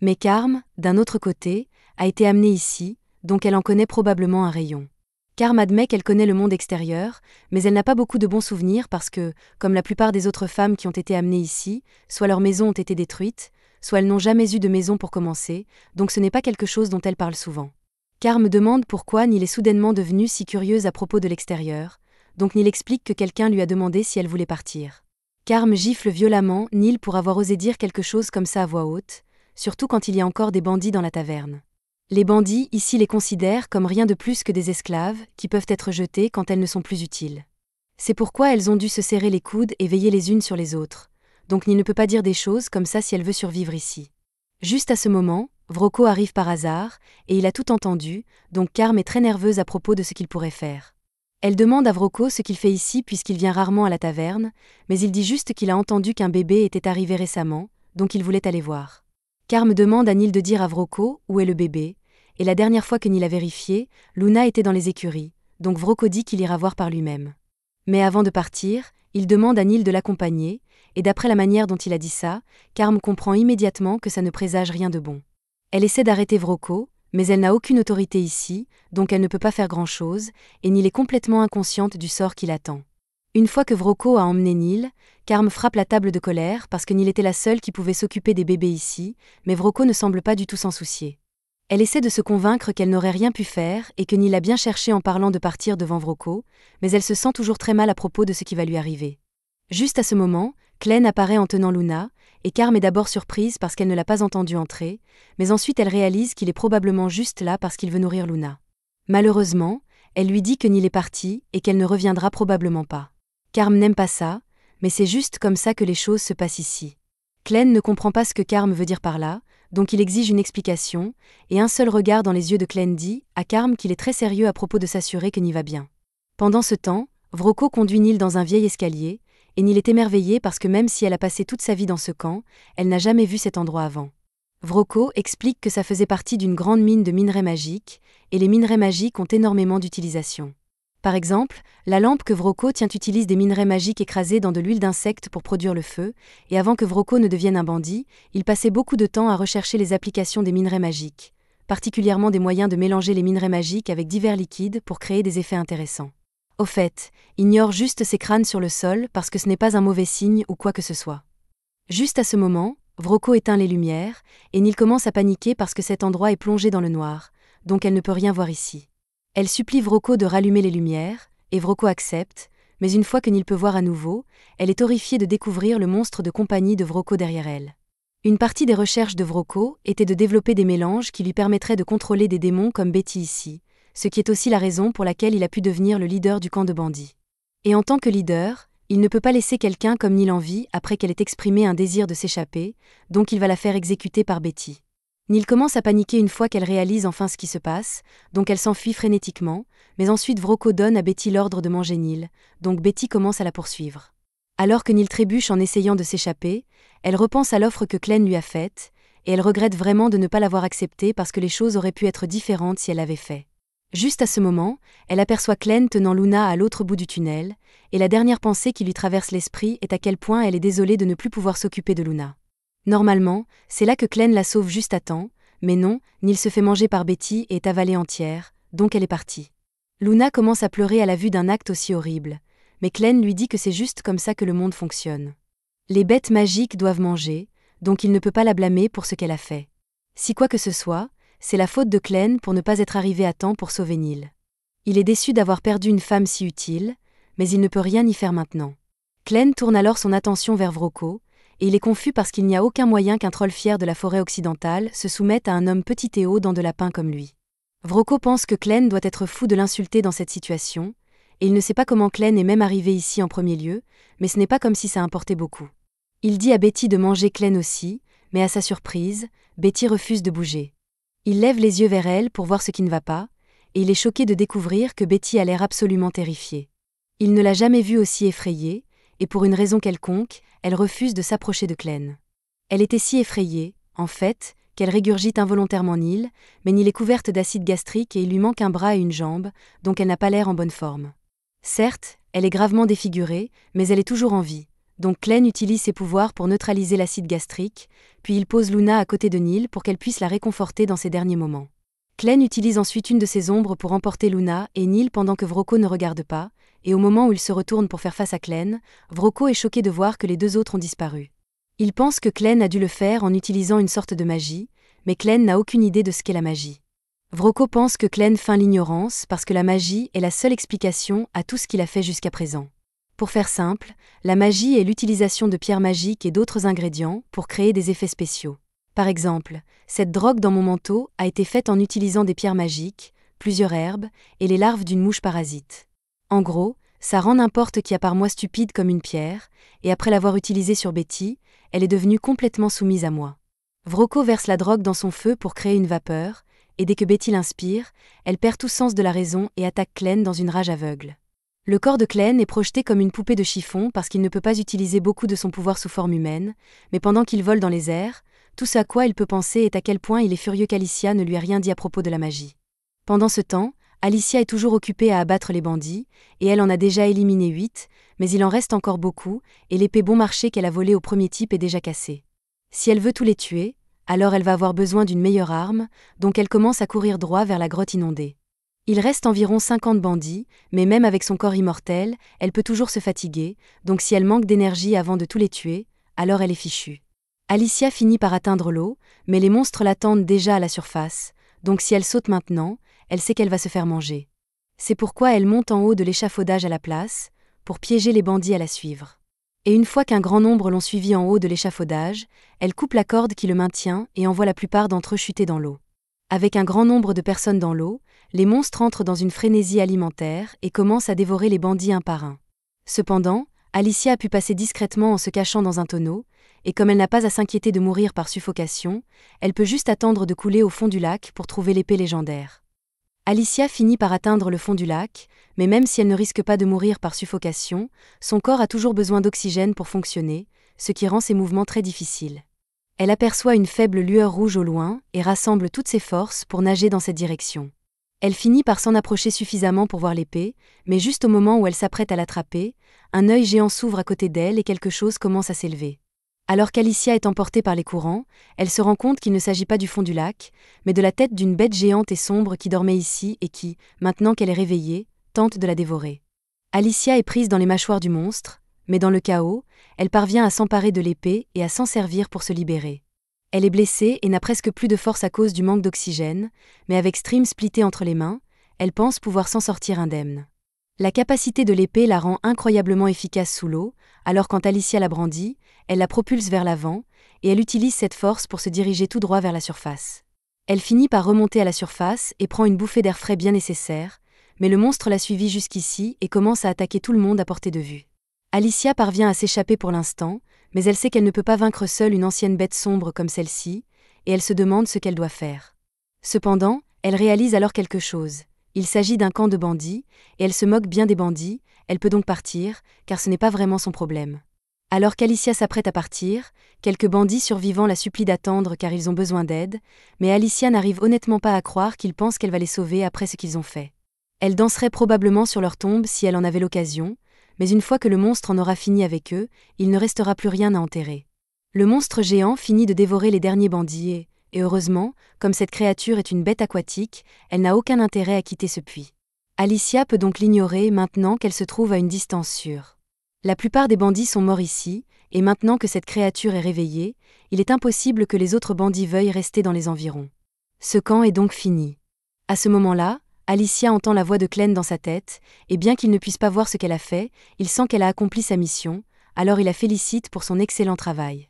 S1: Mais Carme, d'un autre côté, a été amenée ici, donc elle en connaît probablement un rayon. Carme admet qu'elle connaît le monde extérieur, mais elle n'a pas beaucoup de bons souvenirs parce que, comme la plupart des autres femmes qui ont été amenées ici, soit leurs maisons ont été détruites, soit elles n'ont jamais eu de maison pour commencer, donc ce n'est pas quelque chose dont elle parle souvent. Carme demande pourquoi Neil est soudainement devenue si curieuse à propos de l'extérieur, donc Neil explique que quelqu'un lui a demandé si elle voulait partir. Carme gifle violemment Neil pour avoir osé dire quelque chose comme ça à voix haute, surtout quand il y a encore des bandits dans la taverne. Les bandits ici les considèrent comme rien de plus que des esclaves qui peuvent être jetés quand elles ne sont plus utiles. C'est pourquoi elles ont dû se serrer les coudes et veiller les unes sur les autres, donc Neil ne peut pas dire des choses comme ça si elle veut survivre ici. Juste à ce moment, Vrocko arrive par hasard, et il a tout entendu, donc Carme est très nerveuse à propos de ce qu'il pourrait faire. Elle demande à Vrocko ce qu'il fait ici puisqu'il vient rarement à la taverne, mais il dit juste qu'il a entendu qu'un bébé était arrivé récemment, donc il voulait aller voir. Carme demande à Neil de dire à Vrocko où est le bébé, et la dernière fois que Neil a vérifié, Luna était dans les écuries, donc Vrocko dit qu'il ira voir par lui-même. Mais avant de partir, il demande à Neil de l'accompagner, et d'après la manière dont il a dit ça, Carme comprend immédiatement que ça ne présage rien de bon. Elle essaie d'arrêter Vrocko, mais elle n'a aucune autorité ici, donc elle ne peut pas faire grand-chose, et Neil est complètement inconsciente du sort qui l'attend. Une fois que Vrocko a emmené Neil, Carme frappe la table de colère parce que Neil était la seule qui pouvait s'occuper des bébés ici, mais Vrocko ne semble pas du tout s'en soucier. Elle essaie de se convaincre qu'elle n'aurait rien pu faire et que Neil a bien cherché en parlant de partir devant Vrocko, mais elle se sent toujours très mal à propos de ce qui va lui arriver. Juste à ce moment, Clène apparaît en tenant Luna, et Carme est d'abord surprise parce qu'elle ne l'a pas entendu entrer, mais ensuite elle réalise qu'il est probablement juste là parce qu'il veut nourrir Luna. Malheureusement, elle lui dit que Neil est parti et qu'elle ne reviendra probablement pas. Carme n'aime pas ça, mais c'est juste comme ça que les choses se passent ici. Clène ne comprend pas ce que Carme veut dire par là, donc il exige une explication, et un seul regard dans les yeux de Clène dit à Carme qu'il est très sérieux à propos de s'assurer que Neil va bien. Pendant ce temps, Vrocko conduit Neil dans un vieil escalier, et Neil est émerveillée parce que même si elle a passé toute sa vie dans ce camp, elle n'a jamais vu cet endroit avant. Vrocko explique que ça faisait partie d'une grande mine de minerais magiques, et les minerais magiques ont énormément d'utilisation. Par exemple, la lampe que Vrocko tient utilise des minerais magiques écrasés dans de l'huile d'insecte pour produire le feu, et avant que Vrocko ne devienne un bandit, il passait beaucoup de temps à rechercher les applications des minerais magiques. particulièrement des moyens de mélanger les minerais magiques avec divers liquides pour créer des effets intéressants. Au fait, ignore juste ces crânes sur le sol parce que ce n'est pas un mauvais signe ou quoi que ce soit. Juste à ce moment, Vrocco éteint les lumières, et Neil commence à paniquer parce que cet endroit est plongé dans le noir, donc elle ne peut rien voir ici. Elle supplie Vrocco de rallumer les lumières, et Vrocco accepte, mais une fois que Neil peut voir à nouveau, elle est horrifiée de découvrir le monstre de compagnie de Vrocco derrière elle. Une partie des recherches de Vrocco était de développer des mélanges qui lui permettraient de contrôler des démons comme Betty ici, ce qui est aussi la raison pour laquelle il a pu devenir le leader du camp de bandits. Et en tant que leader, il ne peut pas laisser quelqu'un comme Neil en vie après qu'elle ait exprimé un désir de s'échapper, donc il va la faire exécuter par Betty. Neil commence à paniquer une fois qu'elle réalise enfin ce qui se passe, donc elle s'enfuit frénétiquement, mais ensuite Vrocco donne à Betty l'ordre de manger Neil, donc Betty commence à la poursuivre. Alors que Neil trébuche en essayant de s'échapper, elle repense à l'offre que Clem lui a faite, et elle regrette vraiment de ne pas l'avoir acceptée parce que les choses auraient pu être différentes si elle l'avait fait. Juste à ce moment, elle aperçoit Clem tenant Luna à l'autre bout du tunnel, et la dernière pensée qui lui traverse l'esprit est à quel point elle est désolée de ne plus pouvoir s'occuper de Luna. Normalement, c'est là que Clem la sauve juste à temps, mais non, Neil se fait manger par Betty et est avalée entière, donc elle est partie. Luna commence à pleurer à la vue d'un acte aussi horrible, mais Clem lui dit que c'est juste comme ça que le monde fonctionne. Les bêtes magiques doivent manger, donc il ne peut pas la blâmer pour ce qu'elle a fait. Si quoi que ce soit, c'est la faute de Clem pour ne pas être arrivé à temps pour sauver Neil. Il est déçu d'avoir perdu une femme si utile, mais il ne peut rien y faire maintenant. Clem tourne alors son attention vers Vrocco, et il est confus parce qu'il n'y a aucun moyen qu'un troll fier de la forêt occidentale se soumette à un homme petit et haut dents de lapin comme lui. Vrocco pense que Clem doit être fou de l'insulter dans cette situation, et il ne sait pas comment Clem est même arrivé ici en premier lieu, mais ce n'est pas comme si ça importait beaucoup. Il dit à Betty de manger Clem aussi, mais à sa surprise, Betty refuse de bouger. Il lève les yeux vers elle pour voir ce qui ne va pas, et il est choqué de découvrir que Betty a l'air absolument terrifiée. Il ne l'a jamais vue aussi effrayée, et pour une raison quelconque, elle refuse de s'approcher de Clem. Elle était si effrayée, en fait, qu'elle régurgite involontairement Neil, mais Neil est couverte d'acide gastrique et il lui manque un bras et une jambe, donc elle n'a pas l'air en bonne forme. Certes, elle est gravement défigurée, mais elle est toujours en vie, donc Clem utilise ses pouvoirs pour neutraliser l'acide gastrique, puis il pose Luna à côté de Neil pour qu'elle puisse la réconforter dans ses derniers moments. Clem utilise ensuite une de ses ombres pour emporter Luna et Neil pendant que Vrocco ne regarde pas, et au moment où il se retourne pour faire face à Clem, Vrocco est choqué de voir que les deux autres ont disparu. Il pense que Clem a dû le faire en utilisant une sorte de magie, mais Clem n'a aucune idée de ce qu'est la magie. Vrocco pense que Clem feint l'ignorance parce que la magie est la seule explication à tout ce qu'il a fait jusqu'à présent. Pour faire simple, la magie est l'utilisation de pierres magiques et d'autres ingrédients pour créer des effets spéciaux. Par exemple, cette drogue dans mon manteau a été faite en utilisant des pierres magiques, plusieurs herbes et les larves d'une mouche parasite. En gros, ça rend n'importe qui à part moi stupide comme une pierre, et après l'avoir utilisée sur Betty, elle est devenue complètement soumise à moi. Vrocco verse la drogue dans son feu pour créer une vapeur, et dès que Betty l'inspire, elle perd tout sens de la raison et attaque Clem dans une rage aveugle. Le corps de Clem est projeté comme une poupée de chiffon parce qu'il ne peut pas utiliser beaucoup de son pouvoir sous forme humaine, mais pendant qu'il vole dans les airs, tout ce à quoi il peut penser est à quel point il est furieux qu'Alicia ne lui a rien dit à propos de la magie. Pendant ce temps, Alicia est toujours occupée à abattre les bandits, et elle en a déjà éliminé 8, mais il en reste encore beaucoup, et l'épée bon marché qu'elle a volée au premier type est déjà cassée. Si elle veut tous les tuer, alors elle va avoir besoin d'une meilleure arme, donc elle commence à courir droit vers la grotte inondée. Il reste environ 50 bandits, mais même avec son corps immortel, elle peut toujours se fatiguer, donc si elle manque d'énergie avant de tous les tuer, alors elle est fichue. Alicia finit par atteindre l'eau, mais les monstres l'attendent déjà à la surface, donc si elle saute maintenant, elle sait qu'elle va se faire manger. C'est pourquoi elle monte en haut de l'échafaudage à la place, pour piéger les bandits à la suivre. Et une fois qu'un grand nombre l'ont suivie en haut de l'échafaudage, elle coupe la corde qui le maintient et envoie la plupart d'entre eux chuter dans l'eau. Avec un grand nombre de personnes dans l'eau, les monstres entrent dans une frénésie alimentaire et commencent à dévorer les bandits un par un. Cependant, Alicia a pu passer discrètement en se cachant dans un tonneau, et comme elle n'a pas à s'inquiéter de mourir par suffocation, elle peut juste attendre de couler au fond du lac pour trouver l'épée légendaire. Alicia finit par atteindre le fond du lac, mais même si elle ne risque pas de mourir par suffocation, son corps a toujours besoin d'oxygène pour fonctionner, ce qui rend ses mouvements très difficiles. Elle aperçoit une faible lueur rouge au loin et rassemble toutes ses forces pour nager dans cette direction. Elle finit par s'en approcher suffisamment pour voir l'épée, mais juste au moment où elle s'apprête à l'attraper, un œil géant s'ouvre à côté d'elle et quelque chose commence à s'élever. Alors qu'Alicia est emportée par les courants, elle se rend compte qu'il ne s'agit pas du fond du lac, mais de la tête d'une bête géante et sombre qui dormait ici et qui, maintenant qu'elle est réveillée, tente de la dévorer. Alicia est prise dans les mâchoires du monstre, mais dans le chaos, elle parvient à s'emparer de l'épée et à s'en servir pour se libérer. Elle est blessée et n'a presque plus de force à cause du manque d'oxygène, mais avec Stream splitté entre les mains, elle pense pouvoir s'en sortir indemne. La capacité de l'épée la rend incroyablement efficace sous l'eau, alors quand Alicia la brandit, elle la propulse vers l'avant, et elle utilise cette force pour se diriger tout droit vers la surface. Elle finit par remonter à la surface et prend une bouffée d'air frais bien nécessaire, mais le monstre l'a suivie jusqu'ici et commence à attaquer tout le monde à portée de vue. Alicia parvient à s'échapper pour l'instant, mais elle sait qu'elle ne peut pas vaincre seule une ancienne bête sombre comme celle-ci, et elle se demande ce qu'elle doit faire. Cependant, elle réalise alors quelque chose. Il s'agit d'un camp de bandits, et elle se moque bien des bandits, elle peut donc partir, car ce n'est pas vraiment son problème. Alors qu'Alicia s'apprête à partir, quelques bandits survivants la supplient d'attendre car ils ont besoin d'aide, mais Alicia n'arrive honnêtement pas à croire qu'ils pensent qu'elle va les sauver après ce qu'ils ont fait. Elle danserait probablement sur leur tombe si elle en avait l'occasion, mais une fois que le monstre en aura fini avec eux, il ne restera plus rien à enterrer. Le monstre géant finit de dévorer les derniers bandits et heureusement, comme cette créature est une bête aquatique, elle n'a aucun intérêt à quitter ce puits. Alicia peut donc l'ignorer maintenant qu'elle se trouve à une distance sûre. La plupart des bandits sont morts ici, et maintenant que cette créature est réveillée, il est impossible que les autres bandits veuillent rester dans les environs. Ce camp est donc fini. À ce moment-là, Alicia entend la voix de Clem dans sa tête, et bien qu'il ne puisse pas voir ce qu'elle a fait, il sent qu'elle a accompli sa mission, alors il la félicite pour son excellent travail.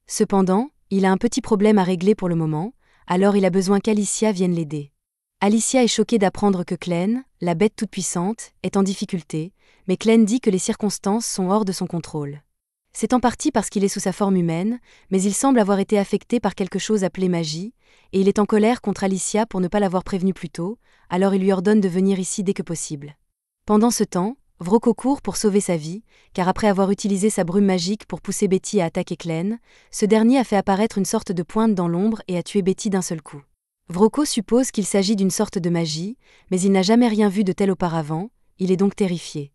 S1: Cependant, il a un petit problème à régler pour le moment, alors il a besoin qu'Alicia vienne l'aider. Alicia est choquée d'apprendre que Clem, la bête toute-puissante, est en difficulté, mais Clem dit que les circonstances sont hors de son contrôle. C'est en partie parce qu'il est sous sa forme humaine, mais il semble avoir été affecté par quelque chose appelé magie, et il est en colère contre Alicia pour ne pas l'avoir prévenu plus tôt, alors il lui ordonne de venir ici dès que possible. Pendant ce temps, Vrocco court pour sauver sa vie, car après avoir utilisé sa brume magique pour pousser Betty à attaquer Clem, ce dernier a fait apparaître une sorte de pointe dans l'ombre et a tué Betty d'un seul coup. Vrocco suppose qu'il s'agit d'une sorte de magie, mais il n'a jamais rien vu de tel auparavant, il est donc terrifié.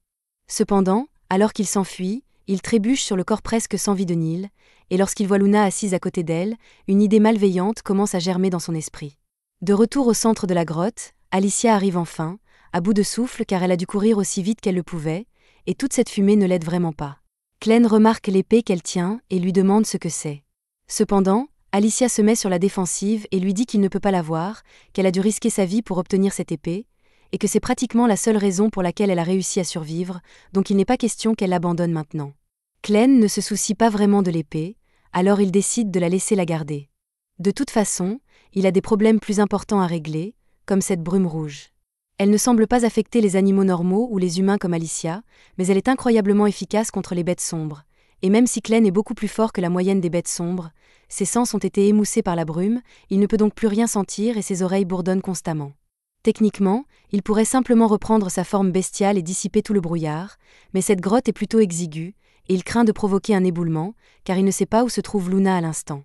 S1: Cependant, alors qu'il s'enfuit, il trébuche sur le corps presque sans vie de Neil, et lorsqu'il voit Luna assise à côté d'elle, une idée malveillante commence à germer dans son esprit. De retour au centre de la grotte, Alicia arrive enfin, à bout de souffle car elle a dû courir aussi vite qu'elle le pouvait, et toute cette fumée ne l'aide vraiment pas. Clem remarque l'épée qu'elle tient et lui demande ce que c'est. Cependant, Alicia se met sur la défensive et lui dit qu'il ne peut pas la voir, qu'elle a dû risquer sa vie pour obtenir cette épée, et que c'est pratiquement la seule raison pour laquelle elle a réussi à survivre, donc il n'est pas question qu'elle l'abandonne maintenant. Clem ne se soucie pas vraiment de l'épée, alors il décide de la laisser la garder. De toute façon, il a des problèmes plus importants à régler, comme cette brume rouge. Elle ne semble pas affecter les animaux normaux ou les humains comme Alicia, mais elle est incroyablement efficace contre les bêtes sombres. Et même si Clem est beaucoup plus fort que la moyenne des bêtes sombres, ses sens ont été émoussés par la brume, il ne peut donc plus rien sentir et ses oreilles bourdonnent constamment. Techniquement, il pourrait simplement reprendre sa forme bestiale et dissiper tout le brouillard, mais cette grotte est plutôt exiguë, et il craint de provoquer un éboulement, car il ne sait pas où se trouve Luna à l'instant.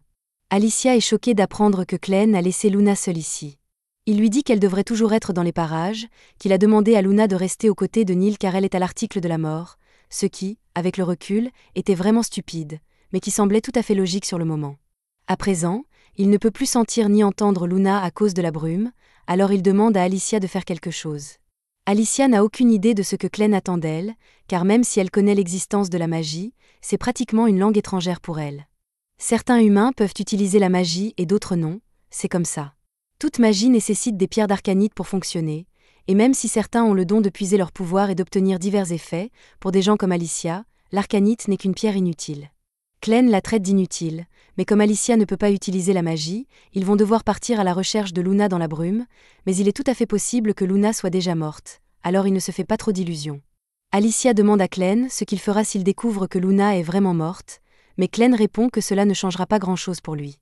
S1: Alicia est choquée d'apprendre que Clem a laissé Luna seule ici. Il lui dit qu'elle devrait toujours être dans les parages, qu'il a demandé à Luna de rester aux côtés de Neil car elle est à l'article de la mort, ce qui, avec le recul, était vraiment stupide, mais qui semblait tout à fait logique sur le moment. À présent, il ne peut plus sentir ni entendre Luna à cause de la brume, alors il demande à Alicia de faire quelque chose. Alicia n'a aucune idée de ce que Clem attend d'elle, car même si elle connaît l'existence de la magie, c'est pratiquement une langue étrangère pour elle. Certains humains peuvent utiliser la magie et d'autres non, c'est comme ça. Toute magie nécessite des pierres d'arcanite pour fonctionner, et même si certains ont le don de puiser leur pouvoir et d'obtenir divers effets, pour des gens comme Alicia, l'arcanite n'est qu'une pierre inutile. Clem la traite d'inutile, mais comme Alicia ne peut pas utiliser la magie, ils vont devoir partir à la recherche de Luna dans la brume, mais il est tout à fait possible que Luna soit déjà morte, alors il ne se fait pas trop d'illusions. Alicia demande à Clem ce qu'il fera s'il découvre que Luna est vraiment morte, mais Clem répond que cela ne changera pas grand-chose pour lui.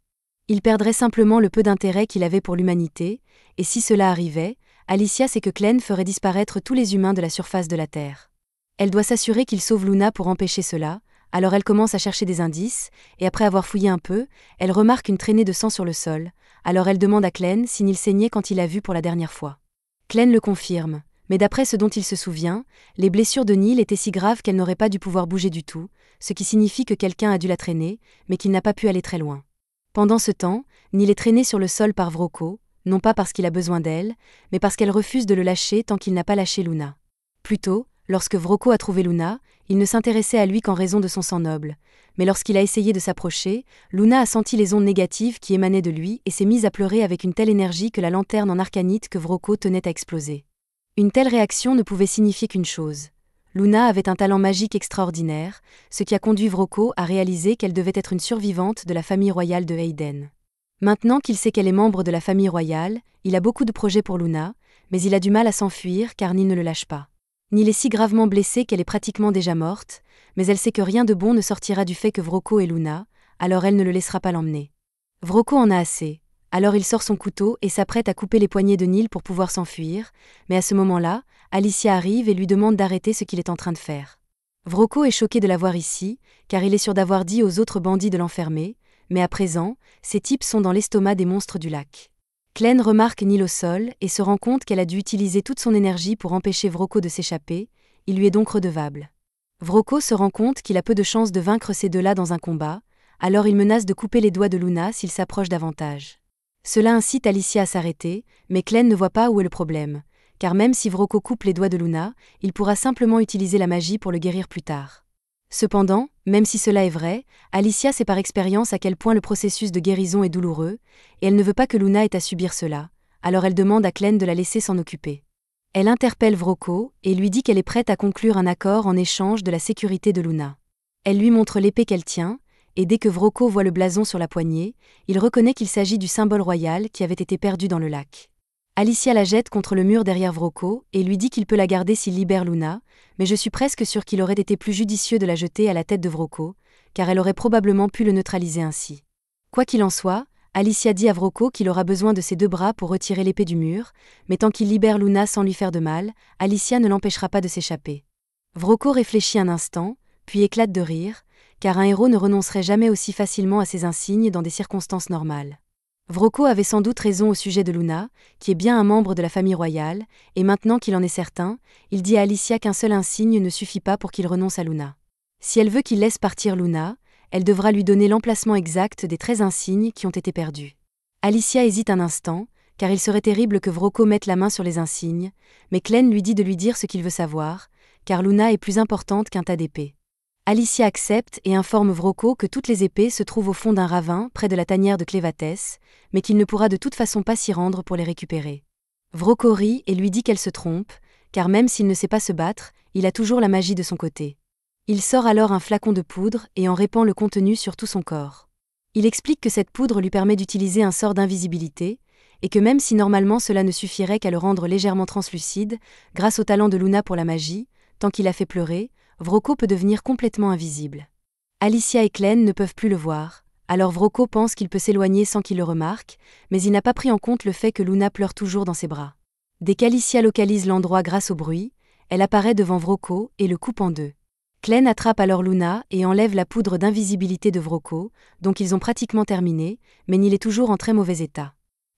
S1: Il perdrait simplement le peu d'intérêt qu'il avait pour l'humanité, et si cela arrivait, Alicia sait que Clem ferait disparaître tous les humains de la surface de la Terre. Elle doit s'assurer qu'il sauve Luna pour empêcher cela, alors elle commence à chercher des indices, et après avoir fouillé un peu, elle remarque une traînée de sang sur le sol, alors elle demande à Clem si Neil saignait quand il l'a vu pour la dernière fois. Clem le confirme, mais d'après ce dont il se souvient, les blessures de Neil étaient si graves qu'elle n'aurait pas dû pouvoir bouger du tout, ce qui signifie que quelqu'un a dû la traîner, mais qu'il n'a pas pu aller très loin. Pendant ce temps, Neil est traîné sur le sol par Vrocko, non pas parce qu'il a besoin d'elle, mais parce qu'elle refuse de le lâcher tant qu'il n'a pas lâché Luna. Plus tôt, lorsque Vrocko a trouvé Luna, il ne s'intéressait à lui qu'en raison de son sang noble, mais lorsqu'il a essayé de s'approcher, Luna a senti les ondes négatives qui émanaient de lui et s'est mise à pleurer avec une telle énergie que la lanterne en arcanite que Vrocko tenait à exploser. Une telle réaction ne pouvait signifier qu'une chose. Luna avait un talent magique extraordinaire, ce qui a conduit Vrocko à réaliser qu'elle devait être une survivante de la famille royale de Hayden. Maintenant qu'il sait qu'elle est membre de la famille royale, il a beaucoup de projets pour Luna, mais il a du mal à s'enfuir car Neil ne le lâche pas. Neil est si gravement blessée qu'elle est pratiquement déjà morte, mais elle sait que rien de bon ne sortira du fait que Vrocko est Luna, alors elle ne le laissera pas l'emmener. Vrocko en a assez. Alors il sort son couteau et s'apprête à couper les poignets de Neil pour pouvoir s'enfuir, mais à ce moment-là, Alicia arrive et lui demande d'arrêter ce qu'il est en train de faire. Vrocko est choqué de la voir ici, car il est sûr d'avoir dit aux autres bandits de l'enfermer, mais à présent, ces types sont dans l'estomac des monstres du lac. Clem remarque Neil au sol et se rend compte qu'elle a dû utiliser toute son énergie pour empêcher Vrocko de s'échapper, il lui est donc redevable. Vrocko se rend compte qu'il a peu de chances de vaincre ces deux-là dans un combat, alors il menace de couper les doigts de Luna s'il s'approche davantage. Cela incite Alicia à s'arrêter, mais Clem ne voit pas où est le problème, car même si Vrocko coupe les doigts de Luna, il pourra simplement utiliser la magie pour le guérir plus tard. Cependant, même si cela est vrai, Alicia sait par expérience à quel point le processus de guérison est douloureux, et elle ne veut pas que Luna ait à subir cela, alors elle demande à Clem de la laisser s'en occuper. Elle interpelle Vrocko et lui dit qu'elle est prête à conclure un accord en échange de la sécurité de Luna. Elle lui montre l'épée qu'elle tient, et dès que Vrocko voit le blason sur la poignée, il reconnaît qu'il s'agit du symbole royal qui avait été perdu dans le lac. Alicia la jette contre le mur derrière Vrocko et lui dit qu'il peut la garder s'il libère Luna, mais je suis presque sûr qu'il aurait été plus judicieux de la jeter à la tête de Vrocko, car elle aurait probablement pu le neutraliser ainsi. Quoi qu'il en soit, Alicia dit à Vrocko qu'il aura besoin de ses deux bras pour retirer l'épée du mur, mais tant qu'il libère Luna sans lui faire de mal, Alicia ne l'empêchera pas de s'échapper. Vrocko réfléchit un instant, puis éclate de rire, car un héros ne renoncerait jamais aussi facilement à ses insignes dans des circonstances normales. Vrocko avait sans doute raison au sujet de Luna, qui est bien un membre de la famille royale, et maintenant qu'il en est certain, il dit à Alicia qu'un seul insigne ne suffit pas pour qu'il renonce à Luna. Si elle veut qu'il laisse partir Luna, elle devra lui donner l'emplacement exact des 13 insignes qui ont été perdus. Alicia hésite un instant, car il serait terrible que Vrocko mette la main sur les insignes, mais Clem lui dit de lui dire ce qu'il veut savoir, car Luna est plus importante qu'un tas d'épées. Alicia accepte et informe Vrocko que toutes les épées se trouvent au fond d'un ravin près de la tanière de Clévatès, mais qu'il ne pourra de toute façon pas s'y rendre pour les récupérer. Vrocko rit et lui dit qu'elle se trompe, car même s'il ne sait pas se battre, il a toujours la magie de son côté. Il sort alors un flacon de poudre et en répand le contenu sur tout son corps. Il explique que cette poudre lui permet d'utiliser un sort d'invisibilité, et que même si normalement cela ne suffirait qu'à le rendre légèrement translucide, grâce au talent de Luna pour la magie, tant qu'il a fait pleurer, Vrocko peut devenir complètement invisible. Alicia et Clem ne peuvent plus le voir, alors Vrocko pense qu'il peut s'éloigner sans qu'il le remarque, mais il n'a pas pris en compte le fait que Luna pleure toujours dans ses bras. Dès qu'Alicia localise l'endroit grâce au bruit, elle apparaît devant Vrocko et le coupe en deux. Clem attrape alors Luna et enlève la poudre d'invisibilité de Vrocko, donc ils ont pratiquement terminé, mais Neil est toujours en très mauvais état.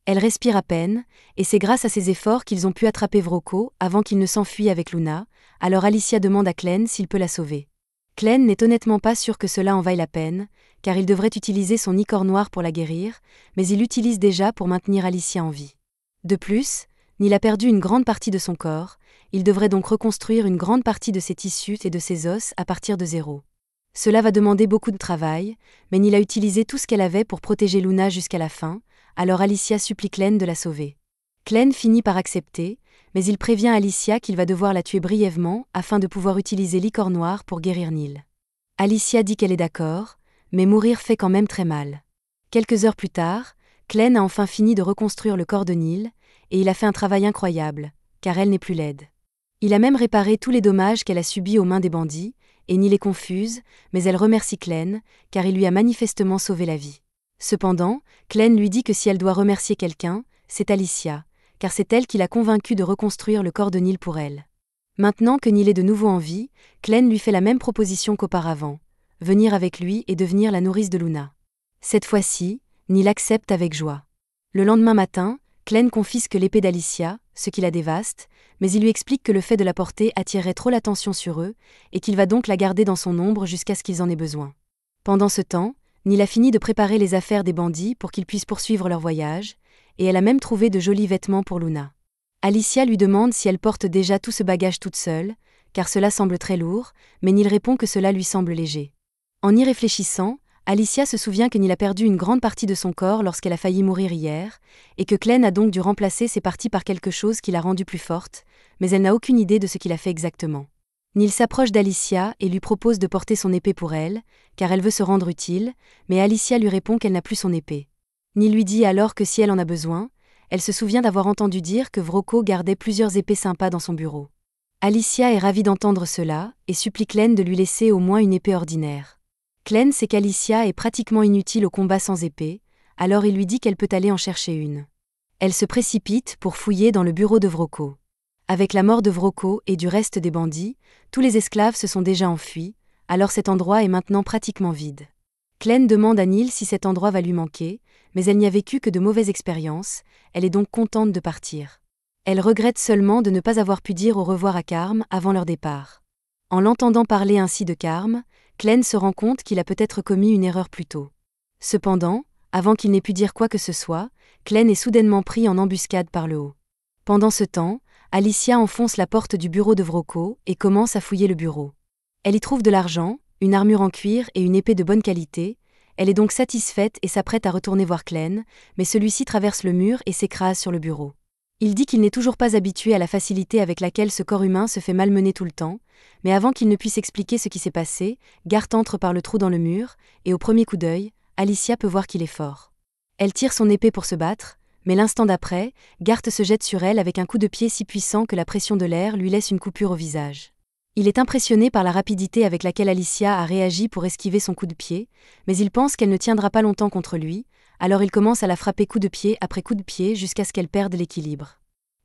S1: Elle respire à peine, et c'est grâce à ses efforts qu'ils ont pu attraper Vrocko avant qu'il ne s'enfuit avec Luna, alors Alicia demande à Clem s'il peut la sauver. Clem n'est honnêtement pas sûr que cela en vaille la peine, car il devrait utiliser son icône noir pour la guérir, mais il l'utilise déjà pour maintenir Alicia en vie. De plus, Neil a perdu une grande partie de son corps, il devrait donc reconstruire une grande partie de ses tissus et de ses os à partir de zéro. Cela va demander beaucoup de travail, mais Neil a utilisé tout ce qu'elle avait pour protéger Luna jusqu'à la fin, alors Alicia supplie Clem de la sauver. Clem finit par accepter, mais il prévient Alicia qu'il va devoir la tuer brièvement afin de pouvoir utiliser l'icône noir pour guérir Neil. Alicia dit qu'elle est d'accord, mais mourir fait quand même très mal. Quelques heures plus tard, Clem a enfin fini de reconstruire le corps de Neil, et il a fait un travail incroyable, car elle n'est plus laide. Il a même réparé tous les dommages qu'elle a subis aux mains des bandits, et Neil est confuse, mais elle remercie Clem, car il lui a manifestement sauvé la vie. Cependant, Clem lui dit que si elle doit remercier quelqu'un, c'est Alicia, car c'est elle qui l'a convaincue de reconstruire le corps de Neil pour elle. Maintenant que Neil est de nouveau en vie, Clem lui fait la même proposition qu'auparavant, venir avec lui et devenir la nourrice de Luna. Cette fois-ci, Neil accepte avec joie. Le lendemain matin, Clem confisque l'épée d'Alicia, ce qui la dévaste, mais il lui explique que le fait de la porter attirerait trop l'attention sur eux, et qu'il va donc la garder dans son ombre jusqu'à ce qu'ils en aient besoin. Pendant ce temps, Neil a fini de préparer les affaires des bandits pour qu'ils puissent poursuivre leur voyage, et elle a même trouvé de jolis vêtements pour Luna. Alicia lui demande si elle porte déjà tout ce bagage toute seule, car cela semble très lourd, mais Neil répond que cela lui semble léger. En y réfléchissant, Alicia se souvient que Neil a perdu une grande partie de son corps lorsqu'elle a failli mourir hier, et que Glenn a donc dû remplacer ces parties par quelque chose qui l'a rendue plus forte, mais elle n'a aucune idée de ce qu'il a fait exactement. Neil s'approche d'Alicia et lui propose de porter son épée pour elle, car elle veut se rendre utile, mais Alicia lui répond qu'elle n'a plus son épée. Neil lui dit alors que si elle en a besoin, elle se souvient d'avoir entendu dire que Vrocko gardait plusieurs épées sympas dans son bureau. Alicia est ravie d'entendre cela, et supplie Glenn de lui laisser au moins une épée ordinaire. Glenn sait qu'Alicia est pratiquement inutile au combat sans épée, alors il lui dit qu'elle peut aller en chercher une. Elle se précipite pour fouiller dans le bureau de Vrocko. Avec la mort de Vrocko et du reste des bandits, tous les esclaves se sont déjà enfuis, alors cet endroit est maintenant pratiquement vide. Glenn demande à Neil si cet endroit va lui manquer, mais elle n'y a vécu que de mauvaises expériences, elle est donc contente de partir. Elle regrette seulement de ne pas avoir pu dire au revoir à Carm avant leur départ. En l'entendant parler ainsi de Carm, Glenn se rend compte qu'il a peut-être commis une erreur plus tôt. Cependant, avant qu'il n'ait pu dire quoi que ce soit, Glenn est soudainement pris en embuscade par le haut. Pendant ce temps, Alicia enfonce la porte du bureau de Vrocko et commence à fouiller le bureau. Elle y trouve de l'argent, une armure en cuir et une épée de bonne qualité. Elle est donc satisfaite et s'apprête à retourner voir Glenn, mais celui-ci traverse le mur et s'écrase sur le bureau. Il dit qu'il n'est toujours pas habitué à la facilité avec laquelle ce corps humain se fait malmener tout le temps, mais avant qu'il ne puisse expliquer ce qui s'est passé, Garth entre par le trou dans le mur, et au premier coup d'œil, Alicia peut voir qu'il est fort. Elle tire son épée pour se battre, mais l'instant d'après, Garth se jette sur elle avec un coup de pied si puissant que la pression de l'air lui laisse une coupure au visage. Il est impressionné par la rapidité avec laquelle Alicia a réagi pour esquiver son coup de pied, mais il pense qu'elle ne tiendra pas longtemps contre lui, alors il commence à la frapper coup de pied après coup de pied jusqu'à ce qu'elle perde l'équilibre.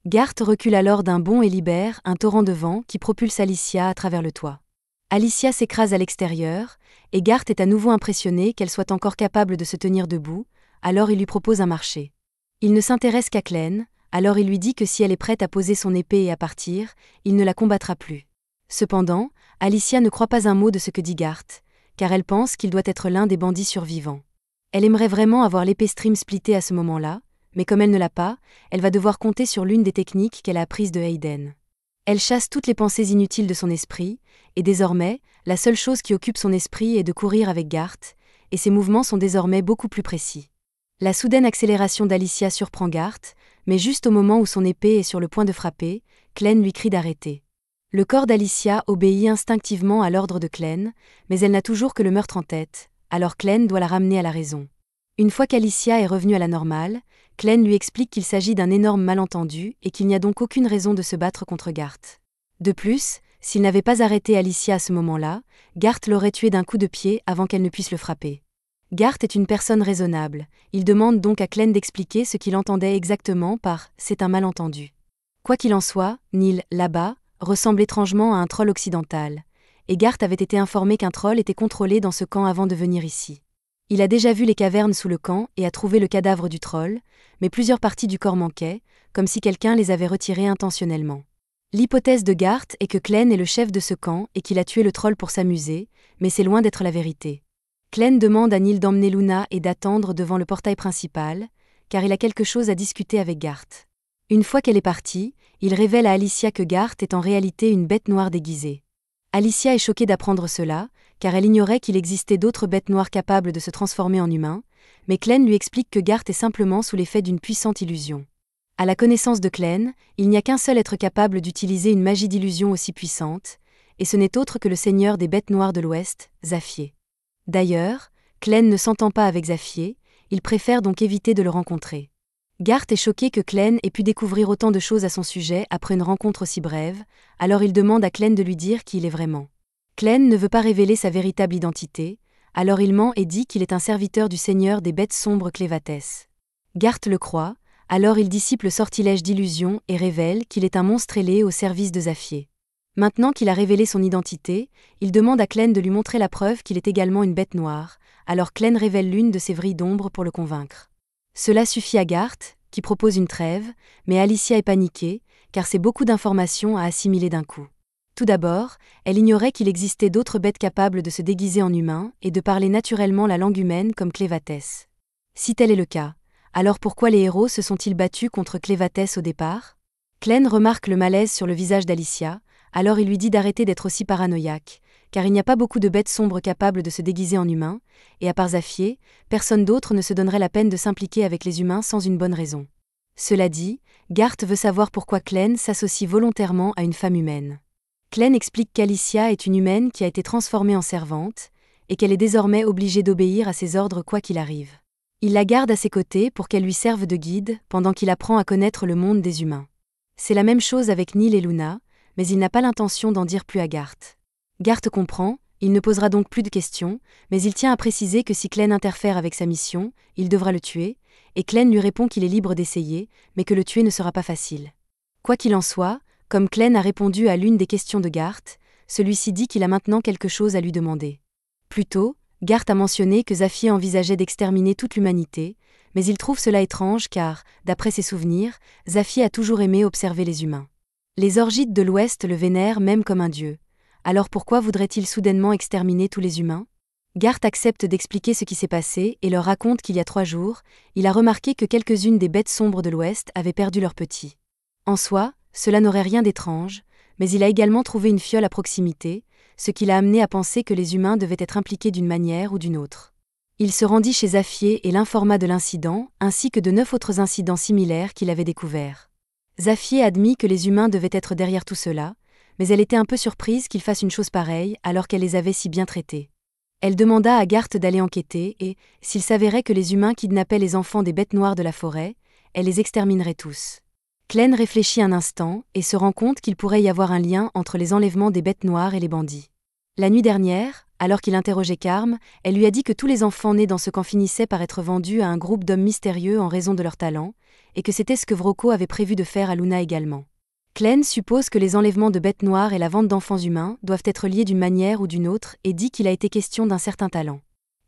S1: Garth recule alors d'un bond et libère un torrent de vent qui propulse Alicia à travers le toit. Alicia s'écrase à l'extérieur, et Garth est à nouveau impressionné qu'elle soit encore capable de se tenir debout, alors il lui propose un marché. Il ne s'intéresse qu'à Glenn, alors il lui dit que si elle est prête à poser son épée et à partir, il ne la combattra plus. Cependant, Alicia ne croit pas un mot de ce que dit Garth, car elle pense qu'il doit être l'un des bandits survivants. Elle aimerait vraiment avoir l'épée stream splittée à ce moment-là, mais comme elle ne l'a pas, elle va devoir compter sur l'une des techniques qu'elle a apprises de Hayden. Elle chasse toutes les pensées inutiles de son esprit, et désormais, la seule chose qui occupe son esprit est de courir avec Garth, et ses mouvements sont désormais beaucoup plus précis. La soudaine accélération d'Alicia surprend Garth, mais juste au moment où son épée est sur le point de frapper, Glenn lui crie d'arrêter. Le corps d'Alicia obéit instinctivement à l'ordre de Glenn, mais elle n'a toujours que le meurtre en tête, alors Glenn doit la ramener à la raison. Une fois qu'Alicia est revenue à la normale, Glenn lui explique qu'il s'agit d'un énorme malentendu et qu'il n'y a donc aucune raison de se battre contre Garth. De plus, s'il n'avait pas arrêté Alicia à ce moment-là, Garth l'aurait tuée d'un coup de pied avant qu'elle ne puisse le frapper. Garth est une personne raisonnable, il demande donc à Glenn d'expliquer ce qu'il entendait exactement par « c'est un malentendu ». Quoi qu'il en soit, Neil, là-bas, ressemble étrangement à un troll occidental, et Garth avait été informé qu'un troll était contrôlé dans ce camp avant de venir ici. Il a déjà vu les cavernes sous le camp et a trouvé le cadavre du troll, mais plusieurs parties du corps manquaient, comme si quelqu'un les avait retirées intentionnellement. L'hypothèse de Garth est que Glenn est le chef de ce camp et qu'il a tué le troll pour s'amuser, mais c'est loin d'être la vérité. Glenn demande à Neil d'emmener Luna et d'attendre devant le portail principal, car il a quelque chose à discuter avec Garth. Une fois qu'elle est partie, il révèle à Alicia que Garth est en réalité une bête noire déguisée. Alicia est choquée d'apprendre cela, car elle ignorait qu'il existait d'autres bêtes noires capables de se transformer en humains, mais Glenn lui explique que Garth est simplement sous l'effet d'une puissante illusion. À la connaissance de Glenn, il n'y a qu'un seul être capable d'utiliser une magie d'illusion aussi puissante, et ce n'est autre que le seigneur des bêtes noires de l'Ouest, Zaffier. D'ailleurs, Glenn ne s'entend pas avec Zaffier, il préfère donc éviter de le rencontrer. Garth est choqué que Glenn ait pu découvrir autant de choses à son sujet après une rencontre aussi brève, alors il demande à Glenn de lui dire qui il est vraiment. Glenn ne veut pas révéler sa véritable identité, alors il ment et dit qu'il est un serviteur du seigneur des bêtes sombres Clévatès. Garth le croit, alors il dissipe le sortilège d'illusion et révèle qu'il est un monstre ailé au service de Zaffier. Maintenant qu'il a révélé son identité, il demande à Glenn de lui montrer la preuve qu'il est également une bête noire, alors Glenn révèle l'une de ses vrilles d'ombre pour le convaincre. Cela suffit à Garth, qui propose une trêve, mais Alicia est paniquée, car c'est beaucoup d'informations à assimiler d'un coup. Tout d'abord, elle ignorait qu'il existait d'autres bêtes capables de se déguiser en humains et de parler naturellement la langue humaine comme Clévatès. Si tel est le cas, alors pourquoi les héros se sont-ils battus contre Clévatès au départ? Clène remarque le malaise sur le visage d'Alicia, alors il lui dit d'arrêter d'être aussi paranoïaque, car il n'y a pas beaucoup de bêtes sombres capables de se déguiser en humains, et à part Zaffier, personne d'autre ne se donnerait la peine de s'impliquer avec les humains sans une bonne raison. Cela dit, Garth veut savoir pourquoi Clène s'associe volontairement à une femme humaine. Clène explique qu'Alicia est une humaine qui a été transformée en servante, et qu'elle est désormais obligée d'obéir à ses ordres quoi qu'il arrive. Il la garde à ses côtés pour qu'elle lui serve de guide pendant qu'il apprend à connaître le monde des humains. C'est la même chose avec Neil et Luna, mais il n'a pas l'intention d'en dire plus à Garth. Garth comprend, il ne posera donc plus de questions, mais il tient à préciser que si Clène interfère avec sa mission, il devra le tuer, et Clène lui répond qu'il est libre d'essayer, mais que le tuer ne sera pas facile. Quoi qu'il en soit, comme Clène a répondu à l'une des questions de Garth, celui-ci dit qu'il a maintenant quelque chose à lui demander. Plus tôt, Garth a mentionné que Zaffier envisageait d'exterminer toute l'humanité, mais il trouve cela étrange car, d'après ses souvenirs, Zaffier a toujours aimé observer les humains. Les Orgites de l'Ouest le vénèrent même comme un dieu. Alors pourquoi voudrait-il soudainement exterminer tous les humains? Garth accepte d'expliquer ce qui s'est passé et leur raconte qu'il y a 3 jours, il a remarqué que quelques-unes des bêtes sombres de l'Ouest avaient perdu leurs petits. En soi, cela n'aurait rien d'étrange, mais il a également trouvé une fiole à proximité, ce qui l'a amené à penser que les humains devaient être impliqués d'une manière ou d'une autre. Il se rendit chez Zaffier et l'informa de l'incident, ainsi que de 9 autres incidents similaires qu'il avait découverts. Zaffier admit que les humains devaient être derrière tout cela, mais elle était un peu surprise qu'il fasse une chose pareille alors qu'elle les avait si bien traités. Elle demanda à Garth d'aller enquêter et, s'il s'avérait que les humains kidnappaient les enfants des bêtes noires de la forêt, elle les exterminerait tous. Clène réfléchit un instant et se rend compte qu'il pourrait y avoir un lien entre les enlèvements des bêtes noires et les bandits. La nuit dernière, alors qu'il interrogeait Carme, elle lui a dit que tous les enfants nés dans ce camp finissaient par être vendus à un groupe d'hommes mystérieux en raison de leur talent, et que c'était ce que Vrocco avait prévu de faire à Luna également. Clène suppose que les enlèvements de bêtes noires et la vente d'enfants humains doivent être liés d'une manière ou d'une autre et dit qu'il a été question d'un certain talent.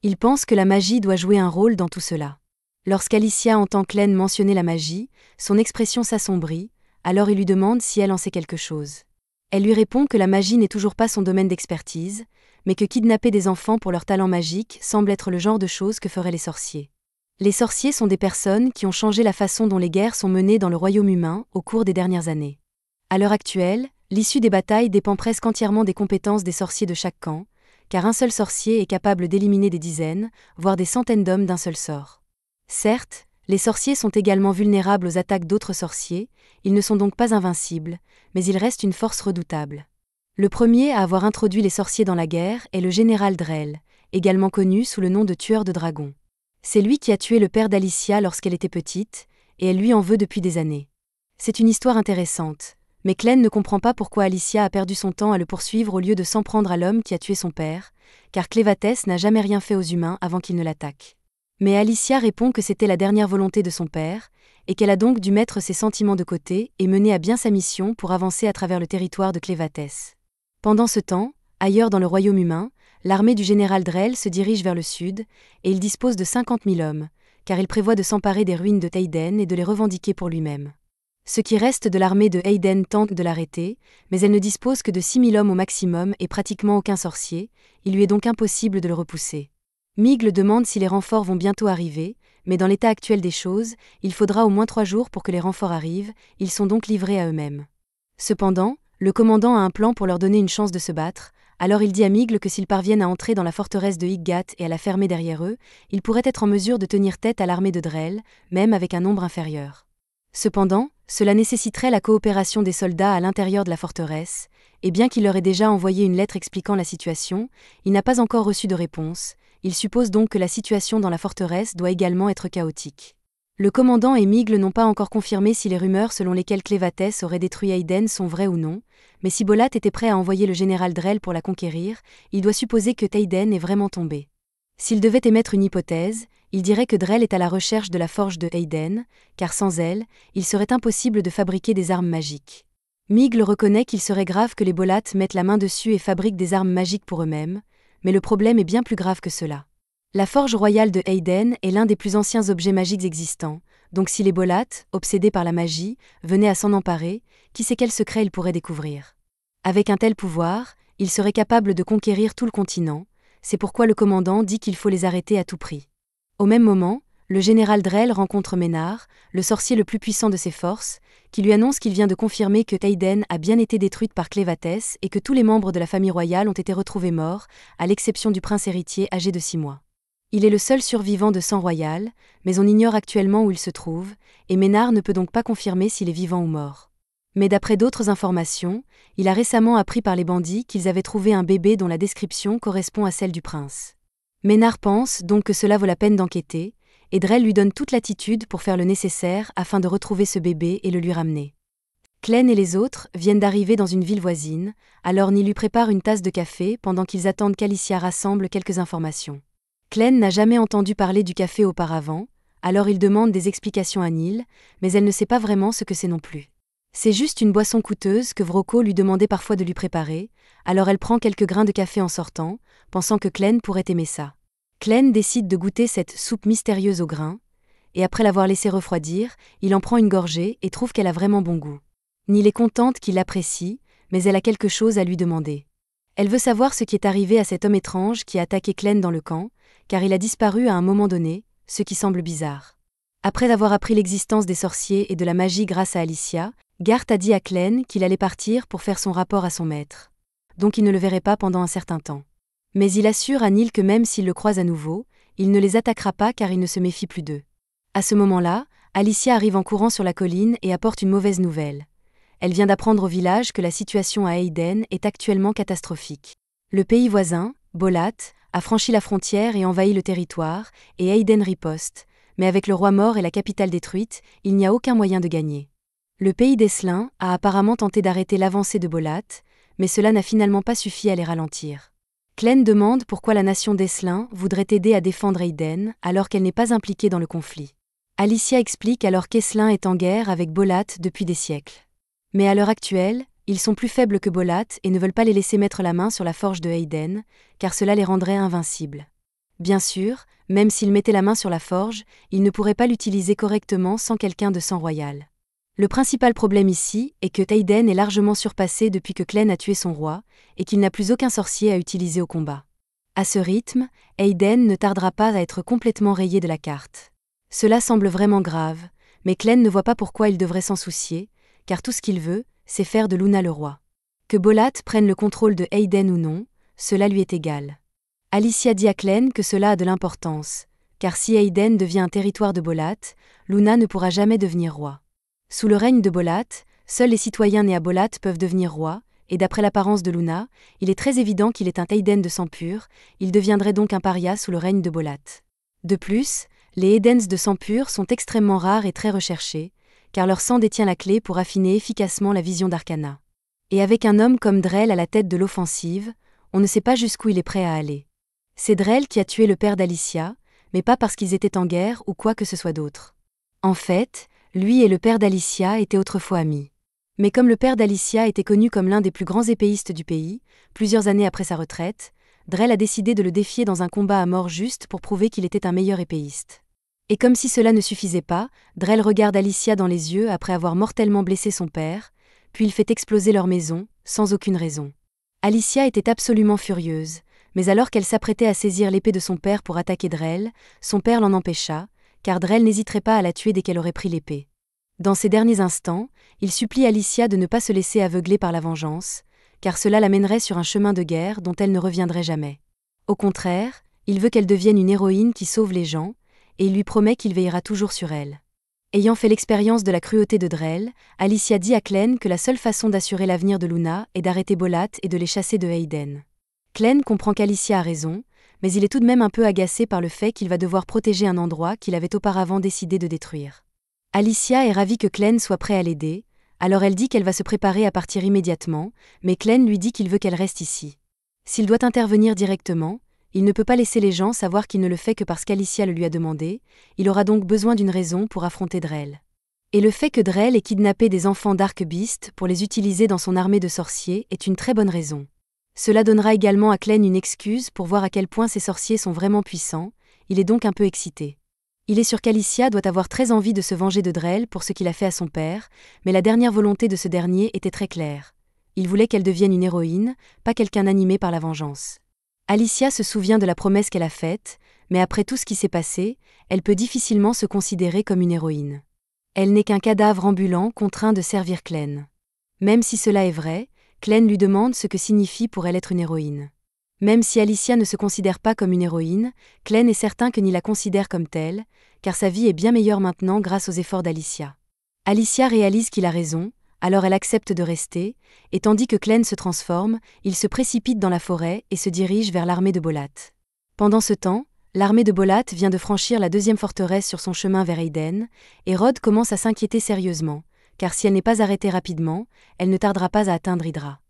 S1: Il pense que la magie doit jouer un rôle dans tout cela. Lorsqu'Alicia entend Clène mentionner la magie, son expression s'assombrit, alors il lui demande si elle en sait quelque chose. Elle lui répond que la magie n'est toujours pas son domaine d'expertise, mais que kidnapper des enfants pour leur talent magique semble être le genre de choses que feraient les sorciers. Les sorciers sont des personnes qui ont changé la façon dont les guerres sont menées dans le royaume humain au cours des dernières années. À l'heure actuelle, l'issue des batailles dépend presque entièrement des compétences des sorciers de chaque camp, car un seul sorcier est capable d'éliminer des dizaines, voire des centaines d'hommes d'un seul sort. Certes, les sorciers sont également vulnérables aux attaques d'autres sorciers, ils ne sont donc pas invincibles, mais ils restent une force redoutable. Le premier à avoir introduit les sorciers dans la guerre est le général Drell, également connu sous le nom de tueur de dragons. C'est lui qui a tué le père d'Alicia lorsqu'elle était petite, et elle lui en veut depuis des années. C'est une histoire intéressante, mais Clène ne comprend pas pourquoi Alicia a perdu son temps à le poursuivre au lieu de s'en prendre à l'homme qui a tué son père, car Clévatès n'a jamais rien fait aux humains avant qu'ils ne l'attaquent. Mais Alicia répond que c'était la dernière volonté de son père, et qu'elle a donc dû mettre ses sentiments de côté et mener à bien sa mission pour avancer à travers le territoire de Clévatès. Pendant ce temps, ailleurs dans le royaume humain, l'armée du général Drell se dirige vers le sud, et il dispose de 50 000 hommes, car il prévoit de s'emparer des ruines de Théoden et de les revendiquer pour lui-même. Ce qui reste de l'armée de Théoden tente de l'arrêter, mais elle ne dispose que de 6 000 hommes au maximum et pratiquement aucun sorcier, il lui est donc impossible de le repousser. Migle demande si les renforts vont bientôt arriver, mais dans l'état actuel des choses, il faudra au moins 3 jours pour que les renforts arrivent, ils sont donc livrés à eux-mêmes. Cependant, le commandant a un plan pour leur donner une chance de se battre, alors il dit à Migle que s'ils parviennent à entrer dans la forteresse de Higgat et à la fermer derrière eux, ils pourraient être en mesure de tenir tête à l'armée de Drell, même avec un nombre inférieur. Cependant, cela nécessiterait la coopération des soldats à l'intérieur de la forteresse, et bien qu'il leur ait déjà envoyé une lettre expliquant la situation, il n'a pas encore reçu de réponse. Il suppose donc que la situation dans la forteresse doit également être chaotique. Le commandant et Migle n'ont pas encore confirmé si les rumeurs selon lesquelles Clévatès aurait détruit Théoden sont vraies ou non, mais si Bolat était prêt à envoyer le général Drell pour la conquérir, il doit supposer que Théoden est vraiment tombé. S'il devait émettre une hypothèse, il dirait que Drell est à la recherche de la forge de Théoden, car sans elle, il serait impossible de fabriquer des armes magiques. Migle reconnaît qu'il serait grave que les Bolat mettent la main dessus et fabriquent des armes magiques pour eux-mêmes, mais le problème est bien plus grave que cela. La forge royale de Théoden est l'un des plus anciens objets magiques existants, donc si les Bolates, obsédés par la magie, venaient à s'en emparer, qui sait quel secret ils pourraient découvrir. Avec un tel pouvoir, ils seraient capables de conquérir tout le continent, c'est pourquoi le commandant dit qu'il faut les arrêter à tout prix. Au même moment, le général Drell rencontre Ménard, le sorcier le plus puissant de ses forces, qui lui annonce qu'il vient de confirmer que Théoden a bien été détruite par Clévatès et que tous les membres de la famille royale ont été retrouvés morts, à l'exception du prince héritier âgé de 6 mois. Il est le seul survivant de sang royal, mais on ignore actuellement où il se trouve, et Ménard ne peut donc pas confirmer s'il est vivant ou mort. Mais d'après d'autres informations, il a récemment appris par les bandits qu'ils avaient trouvé un bébé dont la description correspond à celle du prince. Ménard pense donc que cela vaut la peine d'enquêter, et Drell lui donne toute l'attitude pour faire le nécessaire afin de retrouver ce bébé et le lui ramener. Clegane et les autres viennent d'arriver dans une ville voisine, alors Neil lui prépare une tasse de café pendant qu'ils attendent qu'Alicia rassemble quelques informations. Clegane n'a jamais entendu parler du café auparavant, alors il demande des explications à Neil, mais elle ne sait pas vraiment ce que c'est non plus. C'est juste une boisson coûteuse que Vrocco lui demandait parfois de lui préparer, alors elle prend quelques grains de café en sortant, pensant que Clegane pourrait aimer ça. Clegane décide de goûter cette soupe mystérieuse aux grains, et après l'avoir laissée refroidir, il en prend une gorgée et trouve qu'elle a vraiment bon goût. Neil est contente qu'il l'apprécie, mais elle a quelque chose à lui demander. Elle veut savoir ce qui est arrivé à cet homme étrange qui a attaqué Clegane dans le camp, car il a disparu à un moment donné, ce qui semble bizarre. Après avoir appris l'existence des sorciers et de la magie grâce à Alicia, Garth a dit à Clegane qu'il allait partir pour faire son rapport à son maître. Donc il ne le verrait pas pendant un certain temps. Mais il assure à Neil que même s'il le croise à nouveau, il ne les attaquera pas car il ne se méfie plus d'eux. À ce moment-là, Alicia arrive en courant sur la colline et apporte une mauvaise nouvelle. Elle vient d'apprendre au village que la situation à Théoden est actuellement catastrophique. Le pays voisin, Bolat, a franchi la frontière et envahi le territoire, et Théoden riposte, mais avec le roi mort et la capitale détruite, il n'y a aucun moyen de gagner. Le pays d'Esselin a apparemment tenté d'arrêter l'avancée de Bolat, mais cela n'a finalement pas suffi à les ralentir. Clegane demande pourquoi la nation d'Esselin voudrait aider à défendre Théoden alors qu'elle n'est pas impliquée dans le conflit. Alicia explique alors qu'Esselin est en guerre avec Bolat depuis des siècles. Mais à l'heure actuelle, ils sont plus faibles que Bolat et ne veulent pas les laisser mettre la main sur la forge de Théoden, car cela les rendrait invincibles. Bien sûr, même s'ils mettaient la main sur la forge, ils ne pourraient pas l'utiliser correctement sans quelqu'un de sang royal. Le principal problème ici est que Théoden est largement surpassé depuis que Clegane a tué son roi, et qu'il n'a plus aucun sorcier à utiliser au combat. À ce rythme, Théoden ne tardera pas à être complètement rayé de la carte. Cela semble vraiment grave, mais Clegane ne voit pas pourquoi il devrait s'en soucier, car tout ce qu'il veut, c'est faire de Luna le roi. Que Bolat prenne le contrôle de Théoden ou non, cela lui est égal. Alicia dit à Clegane que cela a de l'importance, car si Théoden devient un territoire de Bolat, Luna ne pourra jamais devenir roi. Sous le règne de Bolat, seuls les citoyens nés à Bolat peuvent devenir rois, et d'après l'apparence de Luna, il est très évident qu'il est un Théoden de sang pur, il deviendrait donc un paria sous le règne de Bolat. De plus, les Théodens de sang pur sont extrêmement rares et très recherchés, car leur sang détient la clé pour affiner efficacement la vision d'Arcana. Et avec un homme comme Drell à la tête de l'offensive, on ne sait pas jusqu'où il est prêt à aller. C'est Drell qui a tué le père d'Alicia, mais pas parce qu'ils étaient en guerre ou quoi que ce soit d'autre. En fait, lui et le père d'Alicia étaient autrefois amis. Mais comme le père d'Alicia était connu comme l'un des plus grands épéistes du pays, plusieurs années après sa retraite, Drell a décidé de le défier dans un combat à mort juste pour prouver qu'il était un meilleur épéiste. Et comme si cela ne suffisait pas, Drell regarde Alicia dans les yeux après avoir mortellement blessé son père, puis il fait exploser leur maison, sans aucune raison. Alicia était absolument furieuse, mais alors qu'elle s'apprêtait à saisir l'épée de son père pour attaquer Drell, son père l'en empêcha, car Drell n'hésiterait pas à la tuer dès qu'elle aurait pris l'épée. Dans ces derniers instants, il supplie Alicia de ne pas se laisser aveugler par la vengeance, car cela l'amènerait sur un chemin de guerre dont elle ne reviendrait jamais. Au contraire, il veut qu'elle devienne une héroïne qui sauve les gens, et il lui promet qu'il veillera toujours sur elle. Ayant fait l'expérience de la cruauté de Drell, Alicia dit à Clegane que la seule façon d'assurer l'avenir de Luna est d'arrêter Bolat et de les chasser de Théoden. Clegane comprend qu'Alicia a raison, mais il est tout de même un peu agacé par le fait qu'il va devoir protéger un endroit qu'il avait auparavant décidé de détruire. Alicia est ravie que Clegane soit prêt à l'aider, alors elle dit qu'elle va se préparer à partir immédiatement, mais Clegane lui dit qu'il veut qu'elle reste ici. S'il doit intervenir directement, il ne peut pas laisser les gens savoir qu'il ne le fait que parce qu'Alicia le lui a demandé, il aura donc besoin d'une raison pour affronter Drell. Et le fait que Drell ait kidnappé des enfants d'Arquebeast pour les utiliser dans son armée de sorciers est une très bonne raison. Cela donnera également à Clegane une excuse pour voir à quel point ces sorciers sont vraiment puissants, il est donc un peu excité. Il est sûr qu'Alicia doit avoir très envie de se venger de Drell pour ce qu'il a fait à son père, mais la dernière volonté de ce dernier était très claire. Il voulait qu'elle devienne une héroïne, pas quelqu'un animé par la vengeance. Alicia se souvient de la promesse qu'elle a faite, mais après tout ce qui s'est passé, elle peut difficilement se considérer comme une héroïne. Elle n'est qu'un cadavre ambulant contraint de servir Clem. Même si cela est vrai, Clem lui demande ce que signifie pour elle être une héroïne. Même si Alicia ne se considère pas comme une héroïne, Clem est certain que Neil la considère comme telle, car sa vie est bien meilleure maintenant grâce aux efforts d'Alicia. Alicia réalise qu'il a raison, alors elle accepte de rester, et tandis que Clem se transforme, il se précipite dans la forêt et se dirige vers l'armée de Bolat. Pendant ce temps, l'armée de Bolat vient de franchir la deuxième forteresse sur son chemin vers Aiden, et Rod commence à s'inquiéter sérieusement, car si elle n'est pas arrêtée rapidement, elle ne tardera pas à atteindre Hydra.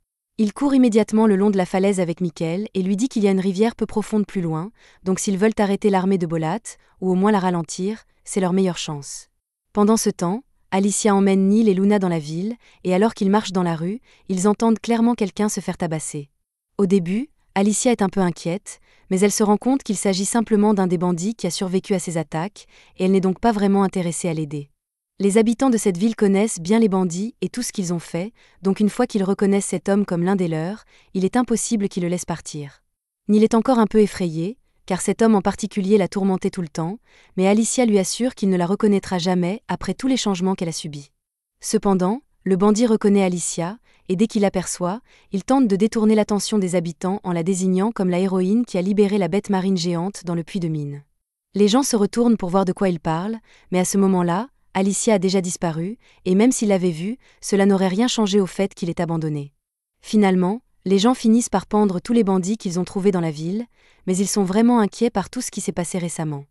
S1: Il court immédiatement le long de la falaise avec Michael et lui dit qu'il y a une rivière peu profonde plus loin, donc s'ils veulent arrêter l'armée de Bolat, ou au moins la ralentir, c'est leur meilleure chance. Pendant ce temps, Alicia emmène Neil et Luna dans la ville, et alors qu'ils marchent dans la rue, ils entendent clairement quelqu'un se faire tabasser. Au début, Alicia est un peu inquiète, mais elle se rend compte qu'il s'agit simplement d'un des bandits qui a survécu à ces attaques, et elle n'est donc pas vraiment intéressée à l'aider. Les habitants de cette ville connaissent bien les bandits et tout ce qu'ils ont fait, donc une fois qu'ils reconnaissent cet homme comme l'un des leurs, il est impossible qu'ils le laissent partir. Neil est encore un peu effrayé, car cet homme en particulier l'a tourmenté tout le temps, mais Alicia lui assure qu'il ne la reconnaîtra jamais après tous les changements qu'elle a subis. Cependant, le bandit reconnaît Alicia, et dès qu'il l'aperçoit, il tente de détourner l'attention des habitants en la désignant comme la héroïne qui a libéré la bête marine géante dans le puits de mine. Les gens se retournent pour voir de quoi il parle, mais à ce moment-là, Alicia a déjà disparu, et même s'il l'avait vue, cela n'aurait rien changé au fait qu'il est abandonné. Finalement, les gens finissent par pendre tous les bandits qu'ils ont trouvés dans la ville, mais ils sont vraiment inquiets par tout ce qui s'est passé récemment.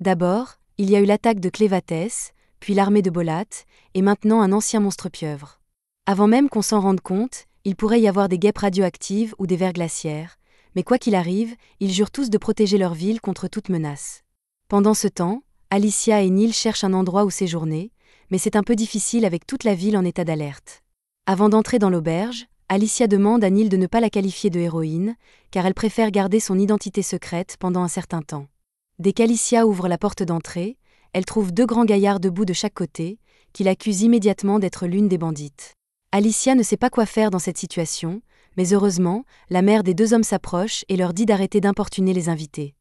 S1: D'abord, il y a eu l'attaque de Clévatès, puis l'armée de Bolat, et maintenant un ancien monstre pieuvre. Avant même qu'on s'en rende compte, il pourrait y avoir des guêpes radioactives ou des vers glaciaires, mais quoi qu'il arrive, ils jurent tous de protéger leur ville contre toute menace. Pendant ce temps, Alicia et Neil cherchent un endroit où séjourner, mais c'est un peu difficile avec toute la ville en état d'alerte. Avant d'entrer dans l'auberge, Alicia demande à Neil de ne pas la qualifier de héroïne, car elle préfère garder son identité secrète pendant un certain temps. Dès qu'Alicia ouvre la porte d'entrée, elle trouve deux grands gaillards debout de chaque côté, qui l'accusent immédiatement d'être l'une des bandites. Alicia ne sait pas quoi faire dans cette situation, mais heureusement, la mère des deux hommes s'approche et leur dit d'arrêter d'importuner les invités.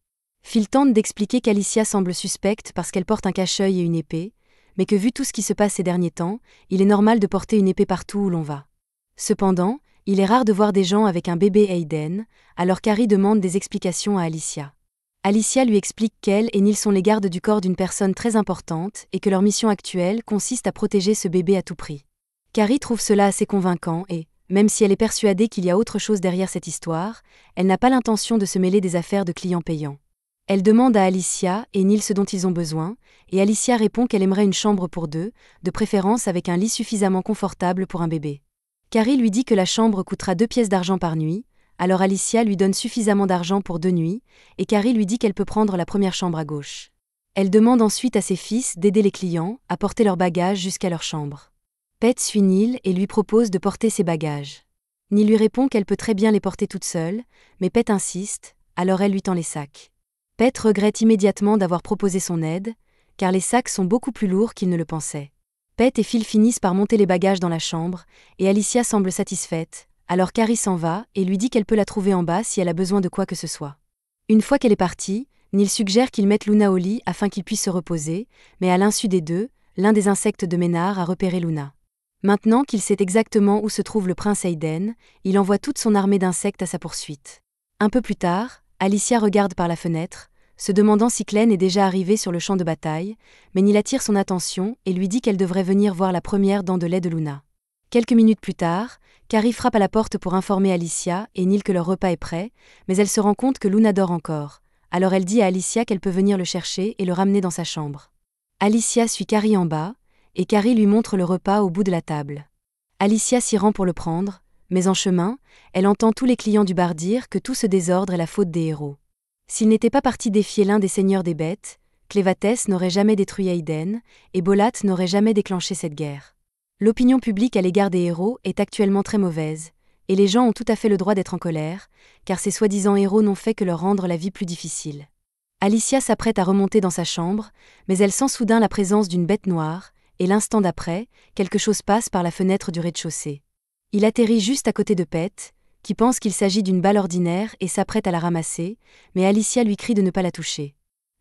S1: Phil tente d'expliquer qu'Alicia semble suspecte parce qu'elle porte un cache-œil et une épée, mais que vu tout ce qui se passe ces derniers temps, il est normal de porter une épée partout où l'on va. Cependant, il est rare de voir des gens avec un bébé Aiden, alors Carrie demande des explications à Alicia. Alicia lui explique qu'elle et Neil sont les gardes du corps d'une personne très importante et que leur mission actuelle consiste à protéger ce bébé à tout prix. Carrie trouve cela assez convaincant et, même si elle est persuadée qu'il y a autre chose derrière cette histoire, elle n'a pas l'intention de se mêler des affaires de clients payants. Elle demande à Alicia et Neil ce dont ils ont besoin, et Alicia répond qu'elle aimerait une chambre pour deux, de préférence avec un lit suffisamment confortable pour un bébé. Carrie lui dit que la chambre coûtera 2 pièces d'argent par nuit, alors Alicia lui donne suffisamment d'argent pour 2 nuits, et Carrie lui dit qu'elle peut prendre la première chambre à gauche. Elle demande ensuite à ses fils d'aider les clients à porter leurs bagages jusqu'à leur chambre. Pete suit Neil et lui propose de porter ses bagages. Neil lui répond qu'elle peut très bien les porter toute seule, mais Pete insiste, alors elle lui tend les sacs. Pete regrette immédiatement d'avoir proposé son aide, car les sacs sont beaucoup plus lourds qu'il ne le pensait. Pete et Phil finissent par monter les bagages dans la chambre, et Alicia semble satisfaite, alors Carrie s'en va et lui dit qu'elle peut la trouver en bas si elle a besoin de quoi que ce soit. Une fois qu'elle est partie, Neil suggère qu'ils mettent Luna au lit afin qu'ils puissent se reposer, mais à l'insu des deux, l'un des insectes de Ménard a repéré Luna. Maintenant qu'il sait exactement où se trouve le prince Aiden, il envoie toute son armée d'insectes à sa poursuite. Un peu plus tard, Alicia regarde par la fenêtre, se demandant si Clem est déjà arrivée sur le champ de bataille, mais Neil attire son attention et lui dit qu'elle devrait venir voir la première dent de lait de Luna. Quelques minutes plus tard, Carrie frappe à la porte pour informer Alicia et Neil que leur repas est prêt, mais elle se rend compte que Luna dort encore, alors elle dit à Alicia qu'elle peut venir le chercher et le ramener dans sa chambre. Alicia suit Carrie en bas, et Carrie lui montre le repas au bout de la table. Alicia s'y rend pour le prendre, mais en chemin, elle entend tous les clients du bar dire que tout ce désordre est la faute des héros. S'ils n'étaient pas partis défier l'un des seigneurs des bêtes, Clévatès n'aurait jamais détruit Aiden, et Bolat n'aurait jamais déclenché cette guerre. L'opinion publique à l'égard des héros est actuellement très mauvaise, et les gens ont tout à fait le droit d'être en colère, car ces soi-disant héros n'ont fait que leur rendre la vie plus difficile. Alicia s'apprête à remonter dans sa chambre, mais elle sent soudain la présence d'une bête noire, et l'instant d'après, quelque chose passe par la fenêtre du rez-de-chaussée. Il atterrit juste à côté de Pete, qui pense qu'il s'agit d'une balle ordinaire et s'apprête à la ramasser, mais Alicia lui crie de ne pas la toucher.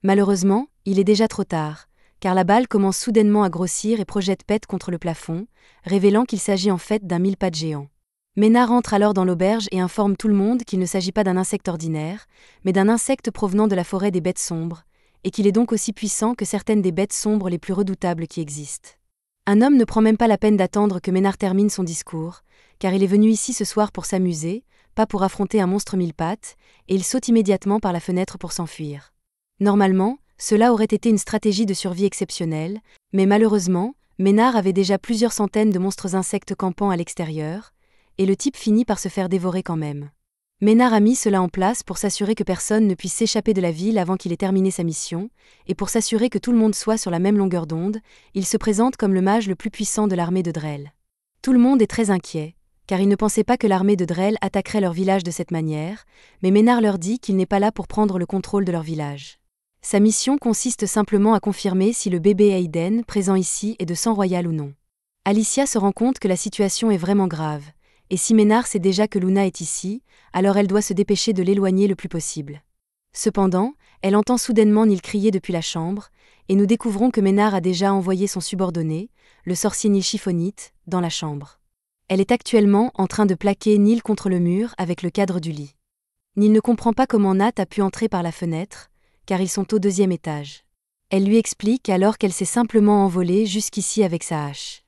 S1: Malheureusement, il est déjà trop tard, car la balle commence soudainement à grossir et projette Pete contre le plafond, révélant qu'il s'agit en fait d'un mille-pattes géant. Ménard entre alors dans l'auberge et informe tout le monde qu'il ne s'agit pas d'un insecte ordinaire, mais d'un insecte provenant de la forêt des bêtes sombres, et qu'il est donc aussi puissant que certaines des bêtes sombres les plus redoutables qui existent. Un homme ne prend même pas la peine d'attendre que Ménard termine son discours, car il est venu ici ce soir pour s'amuser, pas pour affronter un monstre mille-pattes, et il saute immédiatement par la fenêtre pour s'enfuir. Normalement, cela aurait été une stratégie de survie exceptionnelle, mais malheureusement, Ménard avait déjà plusieurs centaines de monstres insectes campant à l'extérieur, et le type finit par se faire dévorer quand même. Ménard a mis cela en place pour s'assurer que personne ne puisse s'échapper de la ville avant qu'il ait terminé sa mission, et pour s'assurer que tout le monde soit sur la même longueur d'onde, il se présente comme le mage le plus puissant de l'armée de Drell. Tout le monde est très inquiet, car ils ne pensaient pas que l'armée de Drell attaquerait leur village de cette manière, mais Ménard leur dit qu'il n'est pas là pour prendre le contrôle de leur village. Sa mission consiste simplement à confirmer si le bébé Hayden, présent ici, est de sang royal ou non. Alicia se rend compte que la situation est vraiment grave, et si Ménard sait déjà que Luna est ici, alors elle doit se dépêcher de l'éloigner le plus possible. Cependant, elle entend soudainement Neil crier depuis la chambre, et nous découvrons que Ménard a déjà envoyé son subordonné, le sorcier Neil Chiffonite, dans la chambre. Elle est actuellement en train de plaquer Neil contre le mur avec le cadre du lit. Neil ne comprend pas comment Nat a pu entrer par la fenêtre, car ils sont au 2e étage. Elle lui explique alors qu'elle s'est simplement envolée jusqu'ici avec sa hache.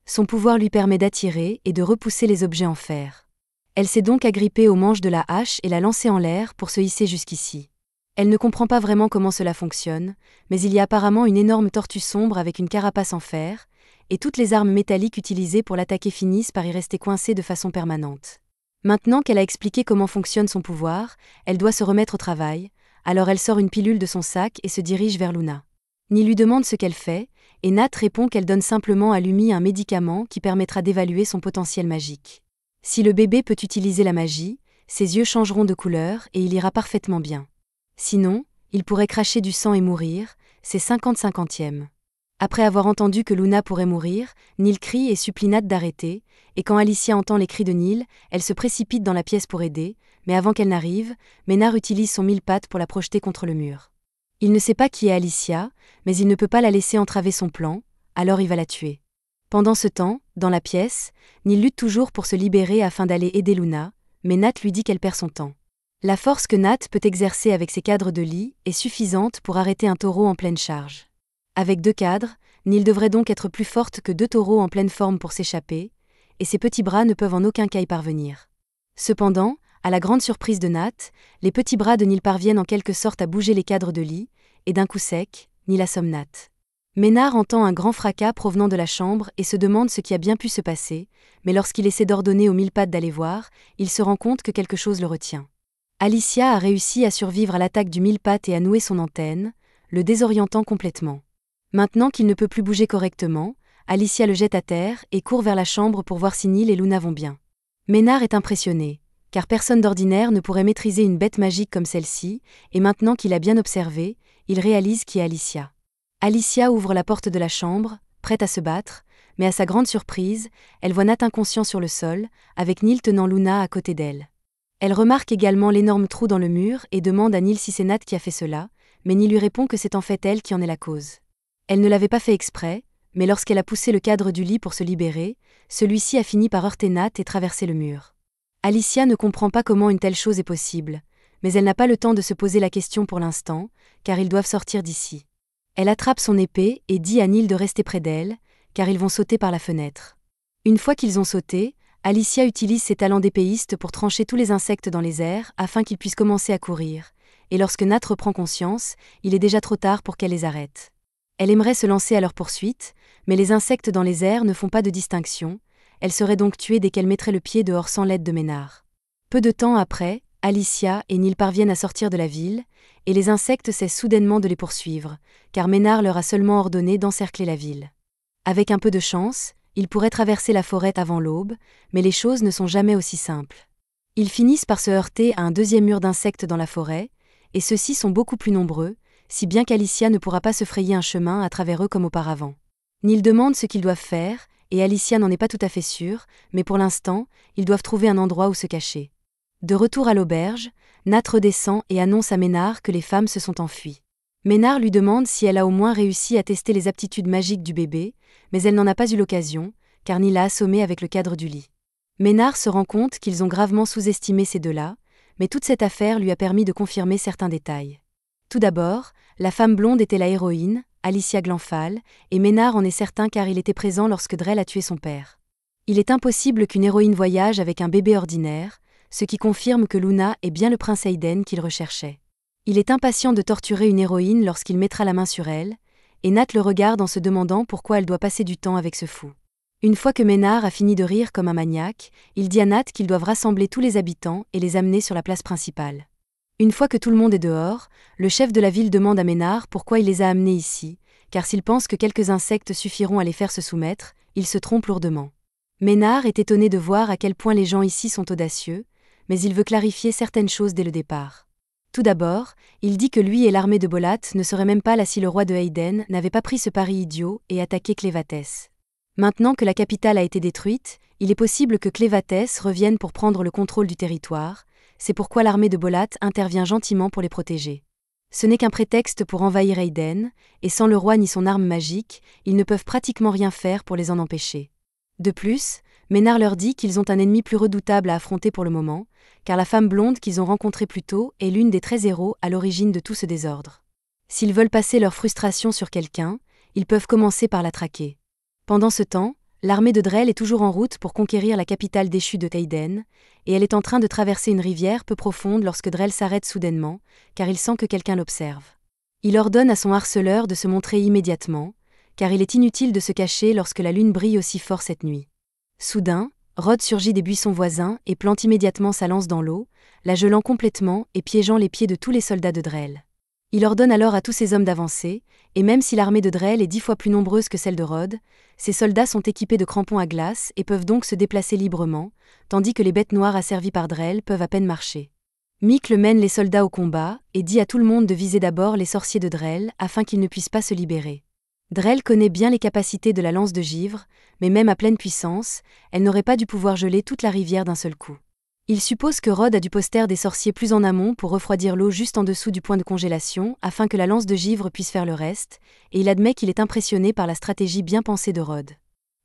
S1: Son pouvoir lui permet d'attirer et de repousser les objets en fer. Elle s'est donc agrippée au manche de la hache et l'a lancée en l'air pour se hisser jusqu'ici. Elle ne comprend pas vraiment comment cela fonctionne, mais il y a apparemment une énorme tortue sombre avec une carapace en fer, et toutes les armes métalliques utilisées pour l'attaquer finissent par y rester coincées de façon permanente. Maintenant qu'elle a expliqué comment fonctionne son pouvoir, elle doit se remettre au travail, alors elle sort une pilule de son sac et se dirige vers Luna. Neil lui demande ce qu'elle fait, et Nat répond qu'elle donne simplement à Lumi un médicament qui permettra d'évaluer son potentiel magique. Si le bébé peut utiliser la magie, ses yeux changeront de couleur et il ira parfaitement bien. Sinon, il pourrait cracher du sang et mourir, c'est 50-50e. Après avoir entendu que Luna pourrait mourir, Neil crie et supplie Nat d'arrêter, et quand Alicia entend les cris de Neil, elle se précipite dans la pièce pour aider, mais avant qu'elle n'arrive, Ménard utilise son mille-pattes pour la projeter contre le mur. Il ne sait pas qui est Alicia, mais il ne peut pas la laisser entraver son plan, alors il va la tuer. Pendant ce temps, dans la pièce, Neil lutte toujours pour se libérer afin d'aller aider Luna, mais Nat lui dit qu'elle perd son temps. La force que Nat peut exercer avec ses cadres de lit est suffisante pour arrêter un taureau en pleine charge. Avec 2 cadres, Neil devrait donc être plus forte que 2 taureaux en pleine forme pour s'échapper, et ses petits bras ne peuvent en aucun cas y parvenir. Cependant, à la grande surprise de Nat, les petits bras de Neil parviennent en quelque sorte à bouger les cadres de lit, et d'un coup sec, Neil assomme Nat. Ménard entend un grand fracas provenant de la chambre et se demande ce qui a bien pu se passer, mais lorsqu'il essaie d'ordonner aux mille-pattes d'aller voir, il se rend compte que quelque chose le retient. Alicia a réussi à survivre à l'attaque du mille-pattes et à nouer son antenne, le désorientant complètement. Maintenant qu'il ne peut plus bouger correctement, Alicia le jette à terre et court vers la chambre pour voir si Neil et Luna vont bien. Ménard est impressionné, car personne d'ordinaire ne pourrait maîtriser une bête magique comme celle-ci, et maintenant qu'il a bien observé, il réalise qui est Alicia. Alicia ouvre la porte de la chambre, prête à se battre, mais à sa grande surprise, elle voit Nat inconscient sur le sol, avec Neil tenant Luna à côté d'elle. Elle remarque également l'énorme trou dans le mur et demande à Neil si c'est Nat qui a fait cela, mais Neil lui répond que c'est en fait elle qui en est la cause. Elle ne l'avait pas fait exprès, mais lorsqu'elle a poussé le cadre du lit pour se libérer, celui-ci a fini par heurter Nat et traverser le mur. Alicia ne comprend pas comment une telle chose est possible, mais elle n'a pas le temps de se poser la question pour l'instant, car ils doivent sortir d'ici. Elle attrape son épée et dit à Neil de rester près d'elle, car ils vont sauter par la fenêtre. Une fois qu'ils ont sauté, Alicia utilise ses talents d'épéiste pour trancher tous les insectes dans les airs afin qu'ils puissent commencer à courir, et lorsque Nat reprend conscience, il est déjà trop tard pour qu'elle les arrête. Elle aimerait se lancer à leur poursuite, mais les insectes dans les airs ne font pas de distinction, elle serait donc tuée dès qu'elle mettrait le pied dehors sans l'aide de Ménard. Peu de temps après, Alicia et Neil parviennent à sortir de la ville, et les insectes cessent soudainement de les poursuivre, car Ménard leur a seulement ordonné d'encercler la ville. Avec un peu de chance, ils pourraient traverser la forêt avant l'aube, mais les choses ne sont jamais aussi simples. Ils finissent par se heurter à un 2e mur d'insectes dans la forêt, et ceux-ci sont beaucoup plus nombreux, si bien qu'Alicia ne pourra pas se frayer un chemin à travers eux comme auparavant. Neil demande ce qu'ils doivent faire, et Alicia n'en est pas tout à fait sûre, mais pour l'instant, ils doivent trouver un endroit où se cacher. De retour à l'auberge, Nat redescend et annonce à Ménard que les femmes se sont enfuies. Ménard lui demande si elle a au moins réussi à tester les aptitudes magiques du bébé, mais elle n'en a pas eu l'occasion, car Neil l'a assommée avec le cadre du lit. Ménard se rend compte qu'ils ont gravement sous-estimé ces deux-là, mais toute cette affaire lui a permis de confirmer certains détails. Tout d'abord, la femme blonde était la héroïne, Alicia Glanfal, et Ménard en est certain car il était présent lorsque Drell a tué son père. Il est impossible qu'une héroïne voyage avec un bébé ordinaire, ce qui confirme que Luna est bien le prince Hayden qu'il recherchait. Il est impatient de torturer une héroïne lorsqu'il mettra la main sur elle, et Nat le regarde en se demandant pourquoi elle doit passer du temps avec ce fou. Une fois que Ménard a fini de rire comme un maniaque, il dit à Nat qu'ils doivent rassembler tous les habitants et les amener sur la place principale. Une fois que tout le monde est dehors, le chef de la ville demande à Ménard pourquoi il les a amenés ici, car s'il pense que quelques insectes suffiront à les faire se soumettre, il se trompe lourdement. Ménard est étonné de voir à quel point les gens ici sont audacieux, mais il veut clarifier certaines choses dès le départ. Tout d'abord, il dit que lui et l'armée de Bolat ne seraient même pas là si le roi de Hayden n'avait pas pris ce pari idiot et attaqué Clévatès. Maintenant que la capitale a été détruite, il est possible que Clévatès revienne pour prendre le contrôle du territoire, c'est pourquoi l'armée de Bolat intervient gentiment pour les protéger. Ce n'est qu'un prétexte pour envahir Hayden, et sans le roi ni son arme magique, ils ne peuvent pratiquement rien faire pour les en empêcher. De plus, Ménard leur dit qu'ils ont un ennemi plus redoutable à affronter pour le moment, car la femme blonde qu'ils ont rencontrée plus tôt est l'une des 13 héros à l'origine de tout ce désordre. S'ils veulent passer leur frustration sur quelqu'un, ils peuvent commencer par la traquer. Pendant ce temps, l'armée de Drell est toujours en route pour conquérir la capitale déchue de Hayden, et elle est en train de traverser une rivière peu profonde lorsque Drell s'arrête soudainement, car il sent que quelqu'un l'observe. Il ordonne à son harceleur de se montrer immédiatement, car il est inutile de se cacher lorsque la lune brille aussi fort cette nuit. Soudain, Rod surgit des buissons voisins et plante immédiatement sa lance dans l'eau, la gelant complètement et piégeant les pieds de tous les soldats de Drell. Il ordonne alors à tous ses hommes d'avancer, et même si l'armée de Drell est 10 fois plus nombreuse que celle de Rod, ses soldats sont équipés de crampons à glace et peuvent donc se déplacer librement, tandis que les bêtes noires asservies par Drell peuvent à peine marcher. Mick mène les soldats au combat et dit à tout le monde de viser d'abord les sorciers de Drell afin qu'ils ne puissent pas se libérer. Drell connaît bien les capacités de la lance de givre, mais même à pleine puissance, elle n'aurait pas dû pouvoir geler toute la rivière d'un seul coup. Il suppose que Rod a dû poster des sorciers plus en amont pour refroidir l'eau juste en dessous du point de congélation afin que la lance de givre puisse faire le reste, et il admet qu'il est impressionné par la stratégie bien pensée de Rod.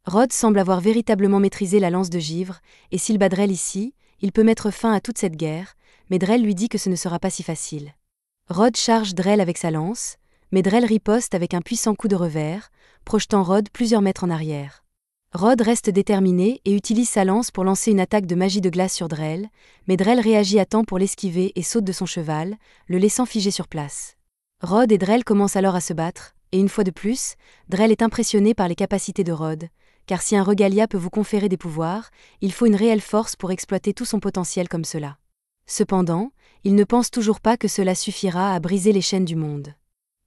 S1: Rod semble avoir véritablement maîtrisé la lance de givre, et s'il bat Drell ici, il peut mettre fin à toute cette guerre, mais Drell lui dit que ce ne sera pas si facile. Rod charge Drell avec sa lance, mais Drell riposte avec un puissant coup de revers, projetant Rod plusieurs mètres en arrière. Rod reste déterminé et utilise sa lance pour lancer une attaque de magie de glace sur Drell, mais Drell réagit à temps pour l'esquiver et saute de son cheval, le laissant figé sur place. Rod et Drell commencent alors à se battre, et une fois de plus, Drell est impressionné par les capacités de Rod, car si un regalia peut vous conférer des pouvoirs, il faut une réelle force pour exploiter tout son potentiel comme cela. Cependant, il ne pense toujours pas que cela suffira à briser les chaînes du monde.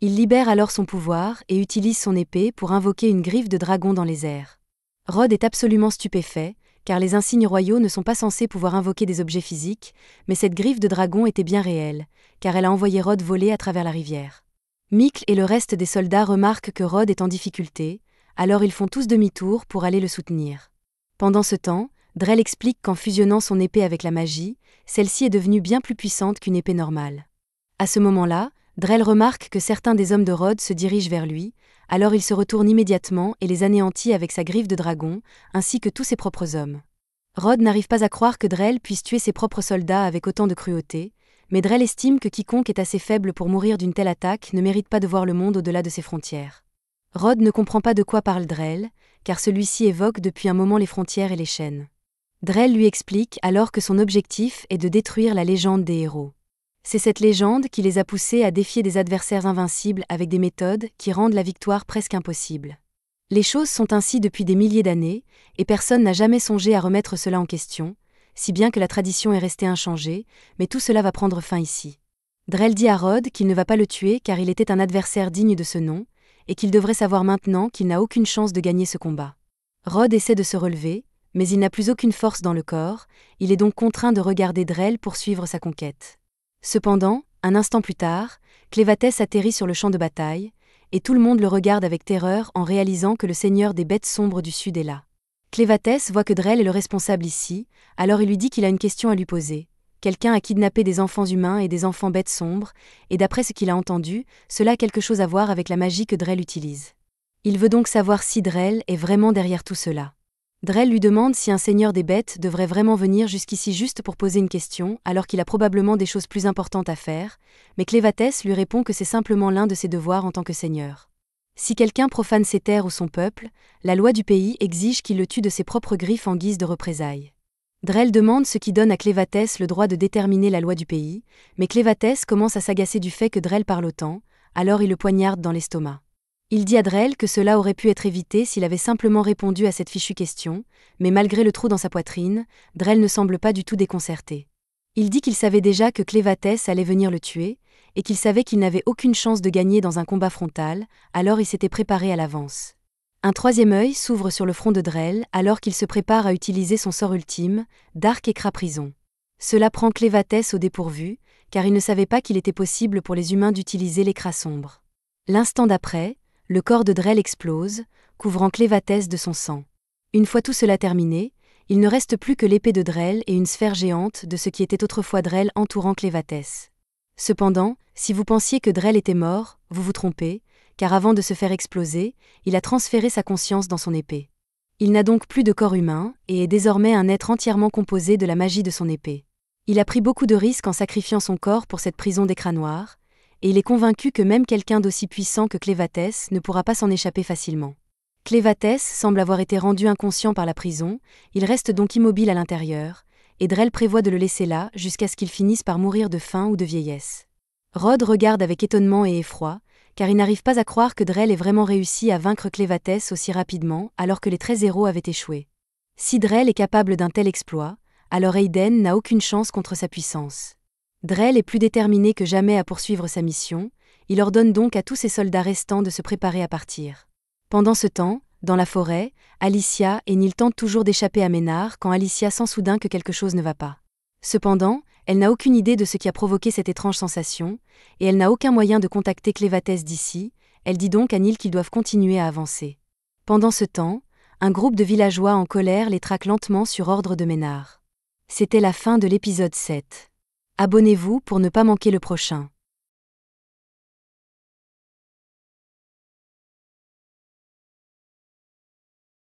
S1: Il libère alors son pouvoir et utilise son épée pour invoquer une griffe de dragon dans les airs. Rod est absolument stupéfait, car les insignes royaux ne sont pas censés pouvoir invoquer des objets physiques, mais cette griffe de dragon était bien réelle, car elle a envoyé Rod voler à travers la rivière. Mick et le reste des soldats remarquent que Rod est en difficulté, alors ils font tous demi-tour pour aller le soutenir. Pendant ce temps, Drell explique qu'en fusionnant son épée avec la magie, celle-ci est devenue bien plus puissante qu'une épée normale. À ce moment-là, Drell remarque que certains des hommes de Rod se dirigent vers lui, alors il se retourne immédiatement et les anéantit avec sa griffe de dragon, ainsi que tous ses propres hommes. Rod n'arrive pas à croire que Drell puisse tuer ses propres soldats avec autant de cruauté, mais Drell estime que quiconque est assez faible pour mourir d'une telle attaque ne mérite pas de voir le monde au-delà de ses frontières. Rod ne comprend pas de quoi parle Drell, car celui-ci évoque depuis un moment les frontières et les chaînes. Drell lui explique alors que son objectif est de détruire la légende des héros. C'est cette légende qui les a poussés à défier des adversaires invincibles avec des méthodes qui rendent la victoire presque impossible. Les choses sont ainsi depuis des milliers d'années, et personne n'a jamais songé à remettre cela en question, si bien que la tradition est restée inchangée, mais tout cela va prendre fin ici. Drell dit à Rod qu'il ne va pas le tuer car il était un adversaire digne de ce nom, et qu'il devrait savoir maintenant qu'il n'a aucune chance de gagner ce combat. Rod essaie de se relever, mais il n'a plus aucune force dans le corps, il est donc contraint de regarder Drell poursuivre sa conquête. Cependant, Un instant plus tard, Clévatès atterrit sur le champ de bataille, et tout le monde le regarde avec terreur en réalisant que le seigneur des bêtes sombres du Sud est là. Clévatès voit que Drell est le responsable ici, alors il lui dit qu'il a une question à lui poser. Quelqu'un a kidnappé des enfants humains et des enfants bêtes sombres, et d'après ce qu'il a entendu, cela a quelque chose à voir avec la magie que Drell utilise. Il veut donc savoir si Drell est vraiment derrière tout cela. Drell lui demande si un seigneur des bêtes devrait vraiment venir jusqu'ici juste pour poser une question, alors qu'il a probablement des choses plus importantes à faire, mais Clévatès lui répond que c'est simplement l'un de ses devoirs en tant que seigneur. Si quelqu'un profane ses terres ou son peuple, la loi du pays exige qu'il le tue de ses propres griffes en guise de représailles. Drell demande ce qui donne à Clévatès le droit de déterminer la loi du pays, mais Clévatès commence à s'agacer du fait que Drell parle autant, alors il le poignarde dans l'estomac. Il dit à Drell que cela aurait pu être évité s'il avait simplement répondu à cette fichue question, mais malgré le trou dans sa poitrine, Drell ne semble pas du tout déconcerté. Il dit qu'il savait déjà que Clévatès allait venir le tuer, et qu'il savait qu'il n'avait aucune chance de gagner dans un combat frontal, alors il s'était préparé à l'avance. Un troisième œil s'ouvre sur le front de Drell alors qu'il se prépare à utiliser son sort ultime, Dark Écrat Prison. Cela prend Clévatès au dépourvu, car il ne savait pas qu'il était possible pour les humains d'utiliser l'écrat sombre. L'instant d'après, le corps de Drell explose, couvrant Clévatès de son sang. Une fois tout cela terminé, il ne reste plus que l'épée de Drell et une sphère géante de ce qui était autrefois Drell entourant Clévatès. Cependant, si vous pensiez que Drell était mort, vous vous trompez, car avant de se faire exploser, il a transféré sa conscience dans son épée. Il n'a donc plus de corps humain, et est désormais un être entièrement composé de la magie de son épée. Il a pris beaucoup de risques en sacrifiant son corps pour cette prison d'écrat noir, et il est convaincu que même quelqu'un d'aussi puissant que Clévatès ne pourra pas s'en échapper facilement. Clévatès semble avoir été rendu inconscient par la prison, il reste donc immobile à l'intérieur, et Drell prévoit de le laisser là jusqu'à ce qu'il finisse par mourir de faim ou de vieillesse. Rod regarde avec étonnement et effroi, car il n'arrive pas à croire que Drell ait vraiment réussi à vaincre Clévatès aussi rapidement alors que les 13 héros avaient échoué. Si Drell est capable d'un tel exploit, alors Aiden n'a aucune chance contre sa puissance. Drell est plus déterminé que jamais à poursuivre sa mission, il ordonne donc à tous ses soldats restants de se préparer à partir. Pendant ce temps, dans la forêt, Alicia et Neil tentent toujours d'échapper à Ménard quand Alicia sent soudain que quelque chose ne va pas. Cependant, elle n'a aucune idée de ce qui a provoqué cette étrange sensation, et elle n'a aucun moyen de contacter Clévatès d'ici, elle dit donc à Neil qu'ils doivent continuer à avancer. Pendant ce temps, un groupe de villageois en colère les traque lentement sur ordre de Ménard. C'était la fin de l'épisode 7. Abonnez-vous pour ne pas manquer le prochain.